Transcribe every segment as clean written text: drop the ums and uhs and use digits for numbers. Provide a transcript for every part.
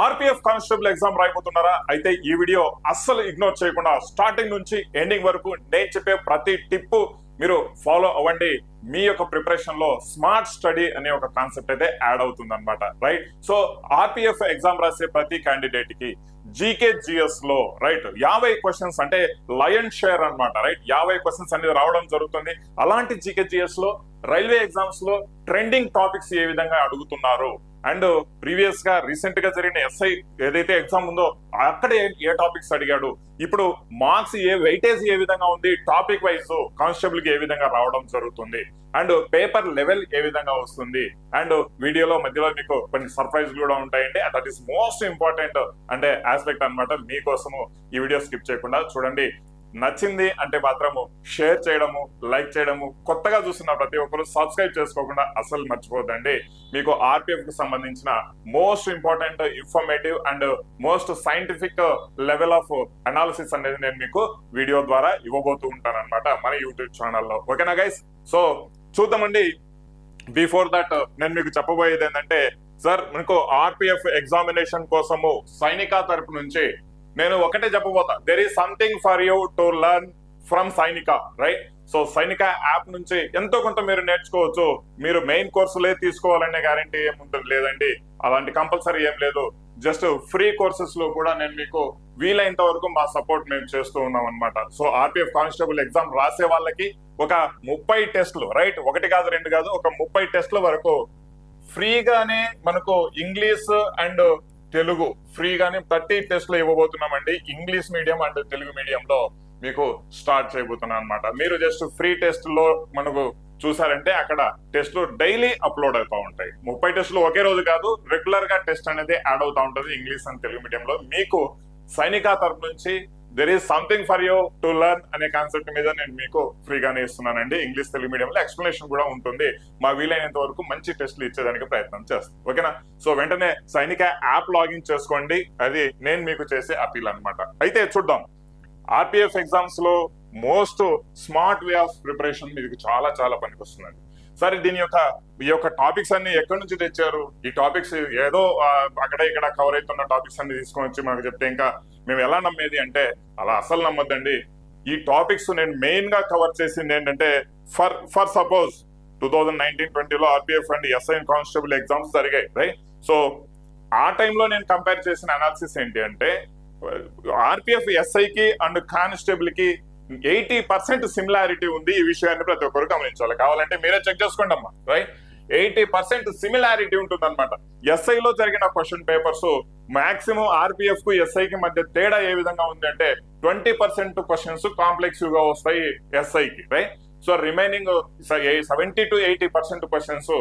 RPF constable exam రాయబోతున్నారా? అయితే ఈ video అస్సలు ఇగ్నోర్ చేయకుండా స్టార్టింగ్ నుంచి ఎండింగ్ వరకు నేను చెప్పే ప్రతి టిప్ మీరు ఫాలో అవ్వండి. మీ యొక్క ప్రిపరేషన్ లో స్మార్ట్ స్టడీ అనే ఒక కాన్సెప్ట్ అయితే యాడ్ అవుతుంది అనమాట. రైట్, సో ఆర్పిఎఫ్ ఎగ్జామ్ రాసే ప్రతి క్యాండిడేట్ కి జీకే జిఎస్ లో రైట్ 50 క్వశ్చన్స్ అంటే లయన్ షేర్ అన్నమాట. రైట్, 50 క్వశ్చన్స్ అనేది రావడం జరుగుతుంది. అలాంటి జీకే జిఎస్ లో రైల్వే ఎగ్జామ్స్ లో ట్రెండింగ్ టాపిక్స్ ఏ విధంగా అడుగుతున్నారు అండ్ ప్రీవియస్ గా రీసెంట్ గా జరిగిన ఎస్ఐ ఏదైతే ఎగ్జామ్ ఉందో అక్కడ ఏ టాపిక్స్ అడిగాడు, ఇప్పుడు మార్క్స్ వెయిటేజ్ ఏ విధంగా ఉంది, టాపిక్ వైజ్ కానిస్టేబుల్ కి ఏ విధంగా రావడం జరుగుతుంది అండ్ పేపర్ లెవెల్ ఏ విధంగా వస్తుంది అండ్ వీడియోలో మధ్యలో మీకు కొన్ని సర్ప్రైజ్ కూడా ఉంటాయండి. దట్ ఈస్ మోస్ట్ ఇంపార్టెంట్ అంటే ఆస్పెక్ట్ అన్నమాట. మీకోసము ఈ వీడియో స్కిప్ చేయకుండా చూడండి. నచ్చింది అంటే మాత్రము షేర్ చేయడము, లైక్ చేయడము, కొత్తగా చూస్తున్న ప్రతి ఒక్కరు సబ్స్క్రైబ్ చేసుకోకుండా అసలు మర్చిపోద్దండి. మీకు ఆర్పిఎఫ్ కి సంబంధించిన most important informative and most scientific level of analysis అనేది నేను మీకు వీడియో ద్వారా ఇవ్వబోతూ ఉంటాను అనమాట మన యూట్యూబ్ ఛానల్లో. ఓకేనా గైస్? సో చూద్దామండి. బిఫోర్ దట్ నేను మీకు చెప్పబోయేది ఏంటంటే, సార్ మనకు ఆర్పిఎఫ్ ఎగ్జామినేషన్ కోసము సైనిక తరపు నుంచి నేను ఒకటే చెప్పబోతా, there is something for you to learn from Sainika. Right, so Sainika app నుంచి ఎంతో కొంత మీరు నేర్చుకోవచ్చు. మీరు మెయిన్ కోర్సులే తీసుకోవాలనే గ్యారంటీ ఏముంటుంది లేదండి, అలాంటి కంపల్సరీ ఏం లేదు. జస్ట్ ఫ్రీ కోర్సెస్ లో కూడా నేను మీకు వీలైనంత వరకు మా సపోర్ట్ మేము చేస్తూ ఉన్నాం అనమాట. సో ఆర్పిఎఫ్ కానిస్టేబుల్ ఎగ్జామ్ రాసే వాళ్ళకి ఒక 30 టెస్టులు, రైట్, 1 కాదు 2 కాదు, ఒక 30 టెస్టుల వరకు ఫ్రీగానే మనకు ఇంగ్లీష్ అండ్ తెలుగు ఫ్రీగానే 30 టెస్టులు ఇవ్వబోతున్నామండి. ఇంగ్లీష్ మీడియం అండ్ తెలుగు మీడియంలో మీకు స్టార్ట్ చేయబోతున్నాం అనమాట. మీరు జస్ట్ ఫ్రీ టెస్ట్ లో మనకు చూసారంటే అక్కడ టెస్ట్లు డైలీ అప్లోడ్ అవుతూ ఉంటాయి. 30 టెస్టులు ఒకే రోజు కాదు, రెగ్యులర్ గా టెస్ట్ అనేది యాడ్ అవుతా ఉంటుంది ఇంగ్లీష్ అండ్ తెలుగు మీడియంలో. మీకు సైనిక తరపు నుంచి there is something for you to learn అనే కాన్సెప్ట్ మీద నేను మీకు ఫ్రీగానే ఇస్తున్నానండి. ఇంగ్లీష్ తెలుగు మీడియంలో ఎక్స్ప్లెనేషన్ కూడా ఉంటుంది. మా వీలైనంత వరకు మంచి టెస్టులు ఇచ్చేదానికి ప్రయత్నం చేస్తాం. ఓకేనా? సో వెంటనే సైనిక యాప్ లాగిన్ చేసుకోండి, అది నేను మీకు చేసే అపీల్ అనమాట. అయితే చూద్దాం, ఆర్పిఎఫ్ ఎగ్జామ్స్ లో most smart way of preparation మీకు చాలా చాలా పనికొస్తుందండి. సరే, ఈ యొక్క టాపిక్స్ అన్ని ఎక్కడి నుంచి తెచ్చారు? ఈ టాపిక్స్ ఏదో అక్కడ ఇక్కడ కవర్ అవుతున్న టాపిక్స్ అన్ని తీసుకొని వచ్చి మనకు చెప్తే ఇంకా మేము ఎలా నమ్మేది అంటే, అలా అసలు నమ్మొద్దండి. ఈ టాపిక్స్ నేను మెయిన్ గా కవర్ చేసింది ఏంటంటే, ఫర్ సపోజ్ 2019-20లో RPF and SI constable exams జరిగాయి, రైట్? సో ఆ టైంలో నేను కంపేర్ చేసిన అనాలిసిస్ ఏంటి అంటే, ఆర్పిఎఫ్ ఎస్ఐకి అండ్ కానిస్టేబుల్ కి 80% సిమిలారిటీ ఉంది. ఈ విషయాన్ని ప్రతి ఒక్కరు గమనించాలి. కావాలంటే మీరే చెక్ చేసుకోండి అమ్మా. రైట్, 80% సిమిలారిటీ ఉంటుంది అనమాట. ఎస్ఐ లో జరిగిన క్వశ్చన్ పేపర్స్ మాక్సిమం ఆర్పిఎఫ్ కు ఎస్ఐ కి మధ్య తేడా ఏ విధంగా ఉంది అంటే 20% క్వశ్చన్స్ కాంప్లెక్సివ్ గా వస్తాయి ఎస్ఐకి, right? So remaining 70 to 80% questions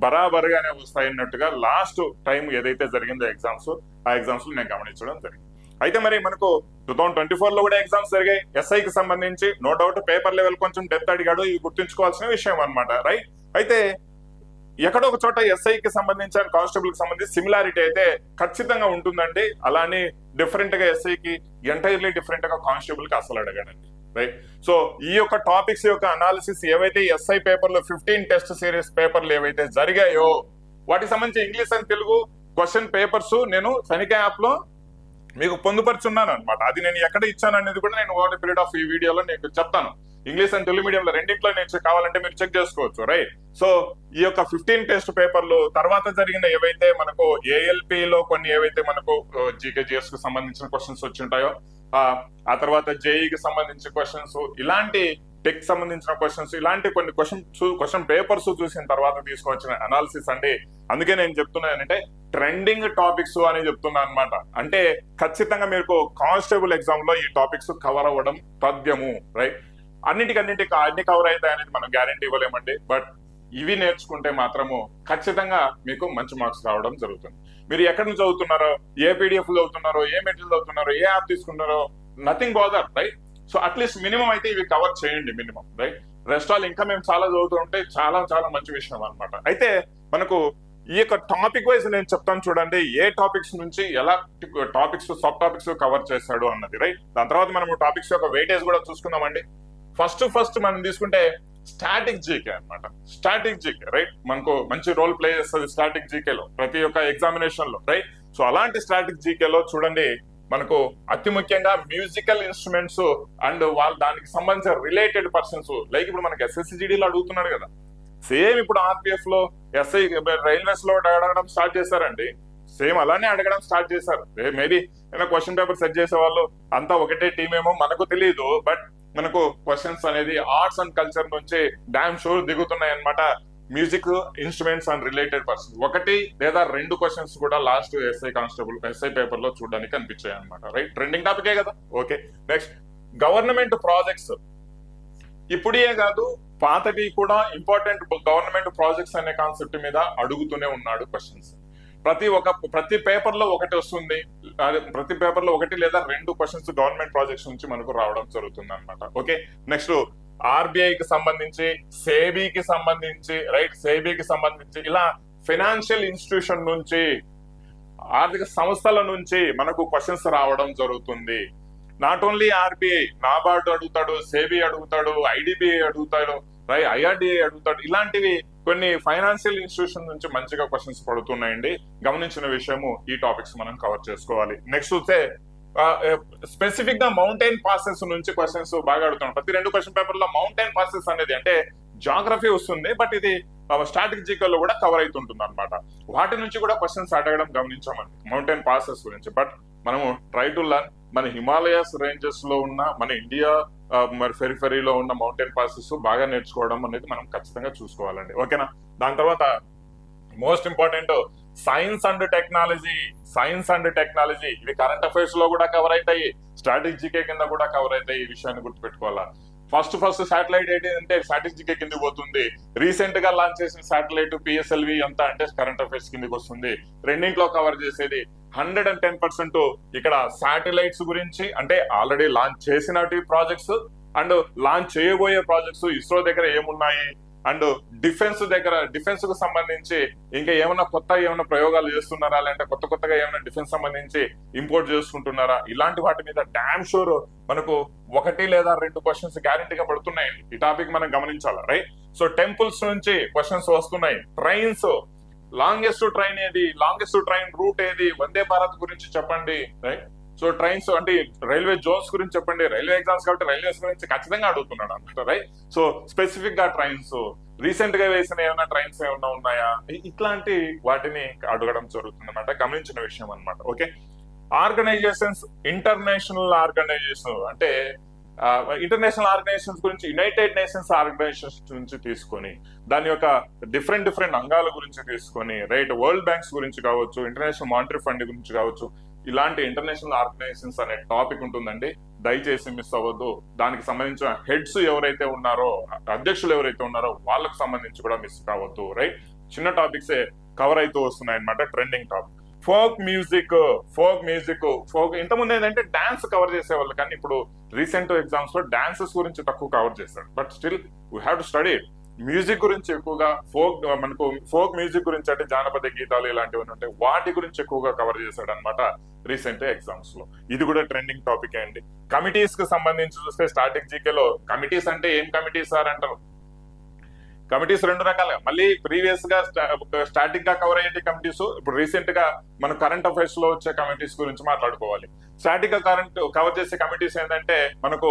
బరాబరుగానే వస్తాయి అన్నట్టుగా లాస్ట్ టైం ఏదైతే జరిగిందో ఎగ్జామ్స్, ఆ ఎగ్జామ్స్ లో నేను గమనించడం జరిగింది. అయితే మరి మనకు 2024 లో కూడా ఎగ్జామ్స్ జరిగాయి ఎస్ఐకి సంబంధించి. నో డౌట్ పేపర్ లెవెల్ కొంచెం డెప్త్ అడిగాడు, ఇది గుర్తుంచుకోవాల్సిన విషయం అనమాట. రైట్, అయితే ఎక్కడో ఒక చోట ఎస్ఐకి సంబంధించి అండ్ కానిస్టేబుల్ కి సంబంధించి సిమిలారిటీ అయితే ఖచ్చితంగా ఉంటుందండి. అలానే డిఫరెంట్ గా ఎస్ఐకి ఎంటైర్లీ డిఫరెంట్ గా కానిస్టేబుల్ కి అసలు అడగాడండి. రైట్, సో ఈ యొక్క టాపిక్స్ యొక్క అనాలిసిస్ ఏవైతే ఎస్ఐ పేపర్ లో 15 టెస్ట్ సిరీస్ పేపర్లు ఏవైతే జరిగాయో వాటికి సంబంధించి English and Telugu question papers నేను సైనిక యాప్ లో మీకు పొందుపరుచున్నాను అనమాట. అది నేను ఎక్కడ ఇచ్చాను అనేది కూడా నేను ఓవర్ పీరియడ్ ఆఫ్ ఈ వీడియోలో నేను చెప్తాను. ఇంగ్లీష్ అండ్ తెలుగు మీడియంలో రెండింటిలో నేను కావాలంటే మీరు చెక్ చేసుకోవచ్చు. రైట్, సో ఈ యొక్క 15 టెస్ట్ పేపర్లు తర్వాత జరిగిన ఏవైతే మనకు ఏఎల్పి లో కొన్ని ఏవైతే మనకు జీకేజిఎస్ కు సంబంధించిన క్వశ్చన్స్ వచ్చి ఉంటాయో, ఆ తర్వాత జేఈకి సంబంధించిన క్వశ్చన్స్, ఇలాంటి టెక్ సంబంధించిన క్వశ్చన్స్, ఇలాంటి కొన్ని క్వశ్చన్ పేపర్స్ చూసిన తర్వాత తీసుకొచ్చిన అనాలిసిస్ అండి. అందుకే నేను చెప్తున్నాను ఏంటంటే ట్రెండింగ్ టాపిక్స్ అని చెప్తున్నాను అనమాట. అంటే ఖచ్చితంగా మీకు కానిస్టేబుల్ ఎగ్జామ్ లో ఈ టాపిక్స్ కవర్ అవ్వడం తథ్యము. రైట్, అన్ని కవర్ అవుతాయి అనేది మనం గ్యారంటీ ఇవ్వలేమండి. బట్ ఇవి నేర్చుకుంటే మాత్రము ఖచ్చితంగా మీకు మంచి మార్క్స్ రావడం జరుగుతుంది. మీరు ఎక్కడి నుంచి చదువుతున్నారో, ఏ పీడిఎఫ్ చదువుతున్నారో, ఏ మెటీరియల్ చదువుతున్నారో, ఏ యాప్ తీసుకున్నారో, nothing bother. Right, so at least minimum అయితే ఇవి కవర్ చేయండి మినిమం. రైట్, రెస్ట్ ఆల్ ఇంకా మేము చాలా చదువుతుంటే చాలా చాలా మంచి విషయం అనమాట. అయితే మనకు ఈ యొక్క టాపిక్ వైజ్ నేను చెప్తాను చూడండి, ఏ టాపిక్స్ నుంచి ఎలా టాపిక్స్ సబ్ టాపిక్స్ కవర్ చేశాడు అన్నది. రైట్, దాని తర్వాత మనం టాపిక్స్ యొక్క వెయిటేజ్ కూడా చూసుకుందామండి. ఫస్ట్ మనం తీసుకుంటే స్టాటిక్ జీకే అనమాట. స్టాటిక్ జీకే రైట్ మనకు మంచి రోల్ ప్లే చేస్తుంది స్టాటిక్ జీకేలో ప్రతి ఒక్క ఎగ్జామినేషన్ లో. రైట్, సో అలాంటి స్టాటిక్ జీకేలో చూడండి మనకు అతి ముఖ్యంగా మ్యూజికల్ ఇన్స్ట్రుమెంట్స్ అండ్ వాళ్ళు దానికి సంబంధించిన రిలేటెడ్ పర్సన్స్, లైక్ ఇప్పుడు మనకి ఎస్ఎస్సిజిడిలో అడుగుతున్నాడు కదా, సేమ్ ఇప్పుడు ఆర్పిఎఫ్ లో ఎస్ఐ రైల్వేస్ లో అడగడం స్టార్ట్ చేశారండి. సేమ్ అలానే అడగడం స్టార్ట్ చేశారు. మేబీ ఏమైనా క్వశ్చన్ పేపర్ సెట్ చేసే వాళ్ళు అంతా ఒకటే టీం ఏమో మనకు తెలియదు, బట్ మనకు క్వశ్చన్స్ అనేది ఆర్ట్స్ అండ్ కల్చర్ నుంచి డామ్ షూర్ దిగుతున్నాయి అనమాట. Music instruments and related person 1 లేదా 2 క్వశ్చన్స్ కూడా లాస్ట్ ఎస్ఐ పేపర్ లో చూడడానికి కనిపించాయి అనమాట. రైట్, ట్రెండింగ్ టాపికే కదా. Okay, next government projects. ఇప్పుడే కాదు పాతవి కూడా ఇంపార్టెంట్ గవర్నమెంట్ ప్రాజెక్ట్స్ అనే కాన్సెప్ట్ మీద అడుగుతూనే ఉన్నాడు క్వశ్చన్స్. ప్రతి పేపర్ లో ఒకటి వస్తుంది, ప్రతి పేపర్ లో 1 లేదా 2 క్వశ్చన్స్ గవర్నమెంట్ ప్రాజెక్ట్స్ నుంచి మనకు రావడం జరుగుతుంది అనమాట. ఓకే, నెక్స్ట్ ఆర్బీఐకి సంబంధించి, సేబీకి సంబంధించి, రైట్, సేబీకి సంబంధించి ఇలా ఫైనాన్షియల్ ఇన్స్టిట్యూషన్ నుంచి, ఆర్థిక సంస్థల నుంచి మనకు క్వశ్చన్స్ రావడం జరుగుతుంది. నాట్ ఓన్లీ ఆర్బీఐ, నాబార్డు అడుగుతాడు, సేబీ అడుగుతాడు, ఐడిబిఐ అడుగుతాడు, రైట్, ఐఆర్డిఐ అడుగుతాడు. ఇలాంటివి కొన్ని ఫైనాన్షియల్ ఇన్స్టిట్యూషన్ నుంచి మంచిగా క్వశ్చన్స్ పడుతున్నాయండి. గమనించిన విషయము ఈ టాపిక్స్ మనం కవర్ చేసుకోవాలి. నెక్స్ట్ చూస్తే స్పెసిఫిక్ గా మౌంటైన్ పాసెస్ నుంచి క్వశ్చన్స్ బాగా అడుగుతున్నాం. ప్రతి 2 క్వశ్చన్ పేపర్ లో మౌంటైన్ పాసెస్ అనేది అంటే జాగ్రఫీ వస్తుంది, బట్ ఇది స్టాటిక్ జీకేలో కూడా కవర్ అవుతుంటుంది అనమాట. వాటి నుంచి కూడా క్వశ్చన్స్ అడగడం గమనించామండి మౌంటైన్ పాసెస్ గురించి. బట్ మనము ట్రై టు లర్న్ మన హిమాలయస్ రేంజెస్ లో ఉన్న, మన ఇండియా మరి ఫెరిఫెరీలో ఉన్న మౌంటైన్ పాసెస్ బాగా నేర్చుకోవడం అనేది మనం ఖచ్చితంగా చూసుకోవాలండి. ఓకేనా. దాని తర్వాత most important science and technology. Science and technology ఇవి కరెంట్ అఫైర్స్ లో కూడా కవర్ అవుతాయి, స్టాటిక్ జీకే కింద కూడా కవర్ అవుతాయి. ఈ విషయాన్ని గుర్తుపెట్టుకోవాలా. ఫస్ట్ శాటిలైట్ ఏంటంటే స్టాటిక్ జీకే కిందకి పోతుంది. రీసెంట్ గా లాంచ్ చేసిన శాటిలైట్ పిఎస్ఎల్వి అంతా అంటే కరెంట్ అఫైర్స్ కిందకి వస్తుంది. రెండింటిలో కవర్ చేసేది 110% ఇక్కడ శాటిలైట్స్ గురించి, అంటే ఆల్రెడీ లాంచ్ చేసిన ప్రాజెక్ట్స్ అండ్ లాంచ్ చేయబోయే ప్రాజెక్ట్స్, ఇస్రో దగ్గర ఏమున్నాయి, అండ్ డిఫెన్స్ కు సంబంధించి ఇంకా ఏమైనా ఏమైనా ప్రయోగాలు చేస్తున్నారా, లేదంటే కొత్తగా ఏమైనా డిఫెన్స్ సంబంధించి ఇంపోర్ట్ చేసుకుంటున్నారా, ఇలాంటి వాటి మీద డామ్ షూర్ మనకు 1 లేదా 2 క్వశ్చన్స్ గ్యారంటీగా పడుతున్నాయండి. ఈ టాపిక్ మనం గమనించాలి. రైట్, సో టెంపుల్స్ నుంచి క్వశ్చన్స్ వస్తున్నాయి. ట్రైన్స్, లాంగెస్ట్ ట్రైన్ రూట్ ఏది, వందే భారత్ గురించి చెప్పండి. రైట్, సో ట్రైన్స్ అంటే రైల్వే జోన్స్ గురించి చెప్పండి. రైల్వే ఎగ్జామ్స్ కాబట్టి రైల్వేస్ గురించి ఖచ్చితంగా అడుగుతున్నాడు అనమాట. రైట్, సో స్పెసిఫిక్ గా ట్రైన్స్, రీసెంట్ గా వేసిన ఏమైనా ట్రైన్స్ ఏమైనా ఉన్నాయా, ఇట్లాంటి వాటిని అడగడం జరుగుతుంది అనమాట. గమనించిన విషయం అనమాట. ఓకే, ఆర్గనైజేషన్స్, ఇంటర్నేషనల్ ఆర్గనైజేషన్ అంటే ఇంటర్నేషనల్ ఆర్గనైజేషన్స్ గురించి, యునైటెడ్ నేషన్స్ ఆర్గనైజేషన్స్ నుంచి తీసుకొని దాని యొక్క డిఫరెంట్ అంగాల గురించి తీసుకొని, రైట్, వరల్డ్ బ్యాంక్స్ గురించి కావచ్చు, ఇంటర్నేషనల్ మానిటరీ ఫండ్ గురించి కావచ్చు, ఇలాంటి ఇంటర్నేషనల్ ఆర్గనైజేషన్స్ అనే టాపిక్ ఉంటుందండి. దయచేసి మిస్ అవ్వద్దు. దానికి సంబంధించిన హెడ్స్ ఎవరైతే ఉన్నారో, అధ్యక్షులు ఎవరైతే ఉన్నారో వాళ్ళకు సంబంధించి కూడా మిస్ కావద్దు. రైట్, చిన్న టాపిక్సే కవర్ అవుతూ వస్తున్నాయి అనమాట. Trending topic folk music. ఇంతకుముందు ఏంటంటే డాన్స్ కవర్ చేసేవాళ్ళు, కానీ ఇప్పుడు రీసెంట్ ఎగ్జామ్స్ లో డాన్సెస్ గురించి తక్కువ కవర్ చేశారు. But still we have to study music గురించి ఎక్కువగా. ఫోక్ మ్యూజిక్ గురించి అంటే జానపద గీతాలు ఇలాంటివి ఉంటాయి, వాటి గురించి ఎక్కువగా కవర్ చేశాడు అనమాట రీసెంట్ ఎగ్జామ్స్ లో. ఇది కూడా ట్రెండింగ్ టాపిక్ అండి. కమిటీస్ కి సంబంధించి చూస్తే స్టాటిక్ జీకేలో కమిటీస్ అంటే ఏం కమిటీస్ సార్ అంటారు. కమిటీస్ 2 రకాలుగా, మళ్ళీ ప్రీవియస్ గా స్టాటిక్ గా కవర్ అయ్యే కమిటీస్, ఇప్పుడు రీసెంట్ గా మన కరెంట్ అఫైర్స్ లో వచ్చే కమిటీస్ గురించి మాట్లాడుకోవాలి. స్టాటిక్ గా కవర్ చేసే కమిటీస్ ఏంటంటే మనకు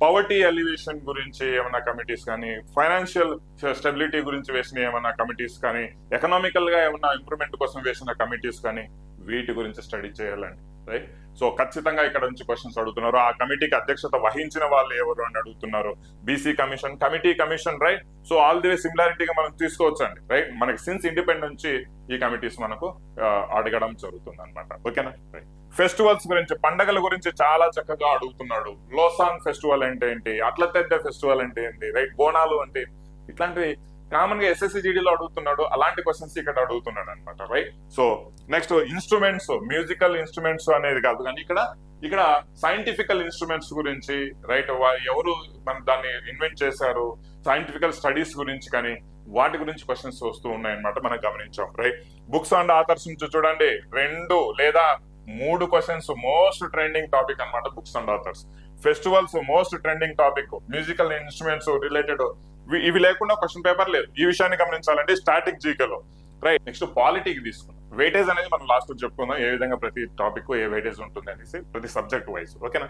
పవర్టీ ఎలివేషన్ గురించి ఏమైనా కమిటీస్ కానీ, ఫైనాన్షియల్ స్టెబిలిటీ గురించి వేసిన ఏమైనా కమిటీస్ కానీ, ఎకనామికల్ గా ఏమైనా ఇంప్రూవ్మెంట్ కోసం వేసిన కమిటీస్ కానీ, వీటి గురించి స్టడీ చేయాలండి. రైట్, సో ఖచ్చితంగా ఇక్కడ నుంచి క్వశ్చన్స్ అడుగుతున్నారు. ఆ కమిటీకి అధ్యక్షత వహించిన వాళ్ళు ఎవరు అని అడుగుతున్నారు. BC commission, commission, right. So all the way సిమిలారిటీగా మనం తీసుకోవచ్చు అండి. రైట్, మనకి సిన్స్ ఇండిపెండెంట్ నుంచి ఈ కమిటీస్ మనకు అడగడం జరుగుతుంది అనమాట. ఓకేనా. రైట్, ఫెస్టివల్స్ గురించి, పండగల గురించి చాలా చక్కగా అడుగుతున్నాడు. లోసాంగ్ ఫెస్టివల్ అంటే ఏంటి, అట్లతెద్ద ఫెస్టివల్ అంటే ఏంటి, రైట్, బోనాలు అంటే, ఇట్లాంటివి కామన్ గా ఎస్ఎస్సిజిడిలో అడుగుతున్నాడు. అలాంటి క్వశ్చన్స్ ఇక్కడ అడుగుతున్నాడు అనమాట. Right, so next instruments, musical instruments అనేది కాదు, కానీ ఇక్కడ సైంటిఫికల్ ఇన్స్ట్రుమెంట్స్ గురించి, రైట్, ఎవరు మన దాన్ని ఇన్వెంట్ చేశారు, సైంటిఫికల్ స్టడీస్ గురించి కానీ వాటి గురించి క్వశ్చన్స్ వస్తూ ఉన్నాయన్నమాట. మనం గమనించాం. రైట్, బుక్స్ అండ్ ఆథర్స్ నుంచి చూడండి 2 లేదా 3 క్వశ్చన్స్ మోస్ట్ ట్రెండింగ్ టాపిక్ అనమాట. Books and authors, festivals most trending topic, musical instruments related, ఇవి లేకుండా క్వశ్చన్ పేపర్ లేదు. ఈ విషయాన్ని గమనించాలంటే స్టాటిక్ జీకేలో. రైట్, నెక్స్ట్ పాలిటీకి తీసుకున్నాం. వెయిటేజ్ అనేది మనం లాస్ట్ చెప్పుకుందాం, ఏ విధంగా ప్రతి టాపిక్ ఏ వెయిటేజ్ ఉంటుంది అనేసి ప్రతి సబ్జెక్ట్ వైజ్. ఓకేనా?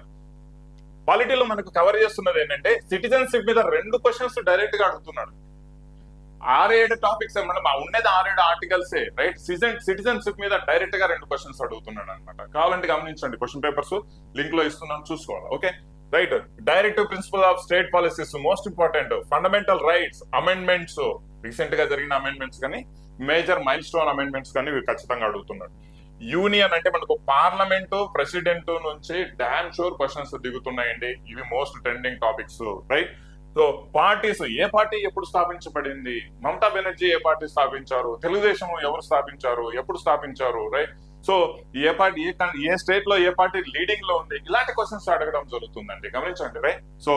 పాలిటీలో మనకు కవర్ చేస్తున్నది ఏంటంటే సిటిజన్షిప్ మీద 2 క్వశ్చన్స్ డైరెక్ట్ గా అడుగుతున్నాడు. 6-7 టాపిక్స్ ఏమన్నా ఉండేది 6-7 ఆర్టికల్సే, రైట్? సిటిజన్షిప్ మీద డైరెక్ట్ గా 2 క్వశ్చన్స్ అడుగుతున్నాడు అనమాట. కావాలంటే గమనించండి, క్వశ్చన్ పేపర్స్ లింక్ లో ఇస్తున్నాను, చూసుకోవాలి. Okay, right. Directive principle of state policies most important. Fundamental rights, amendments, recent గా జరిగిన అమెండ్మెంట్స్ కానీ మేజర్ మైల్ స్టోన్ అమెండ్మెంట్స్ కానీ ఖచ్చితంగా అడుగుతున్నాడు. యూనియన్ అంటే మనకు పార్లమెంటు, ప్రెసిడెంట్ నుంచి డామ్ షూర్ క్వశ్చన్స్ దిగుతున్నాయండి. ఇవి most trending topics, right? So parties, ఏ పార్టీ ఎప్పుడు స్థాపించబడింది, మమతా బెనర్జీ ఏ పార్టీ స్థాపించారు, తెలుగుదేశం ఎవరు స్థాపించారు, ఎప్పుడు స్థాపించారు, రైట్? సో ఏ పార్టీ, ఏ స్టేట్ లో ఏ పార్టీ లీడింగ్ లో ఉంది, ఇలాంటి క్వశ్చన్స్ అడగడం జరుగుతుందండి, గమనించండి, రైట్? సో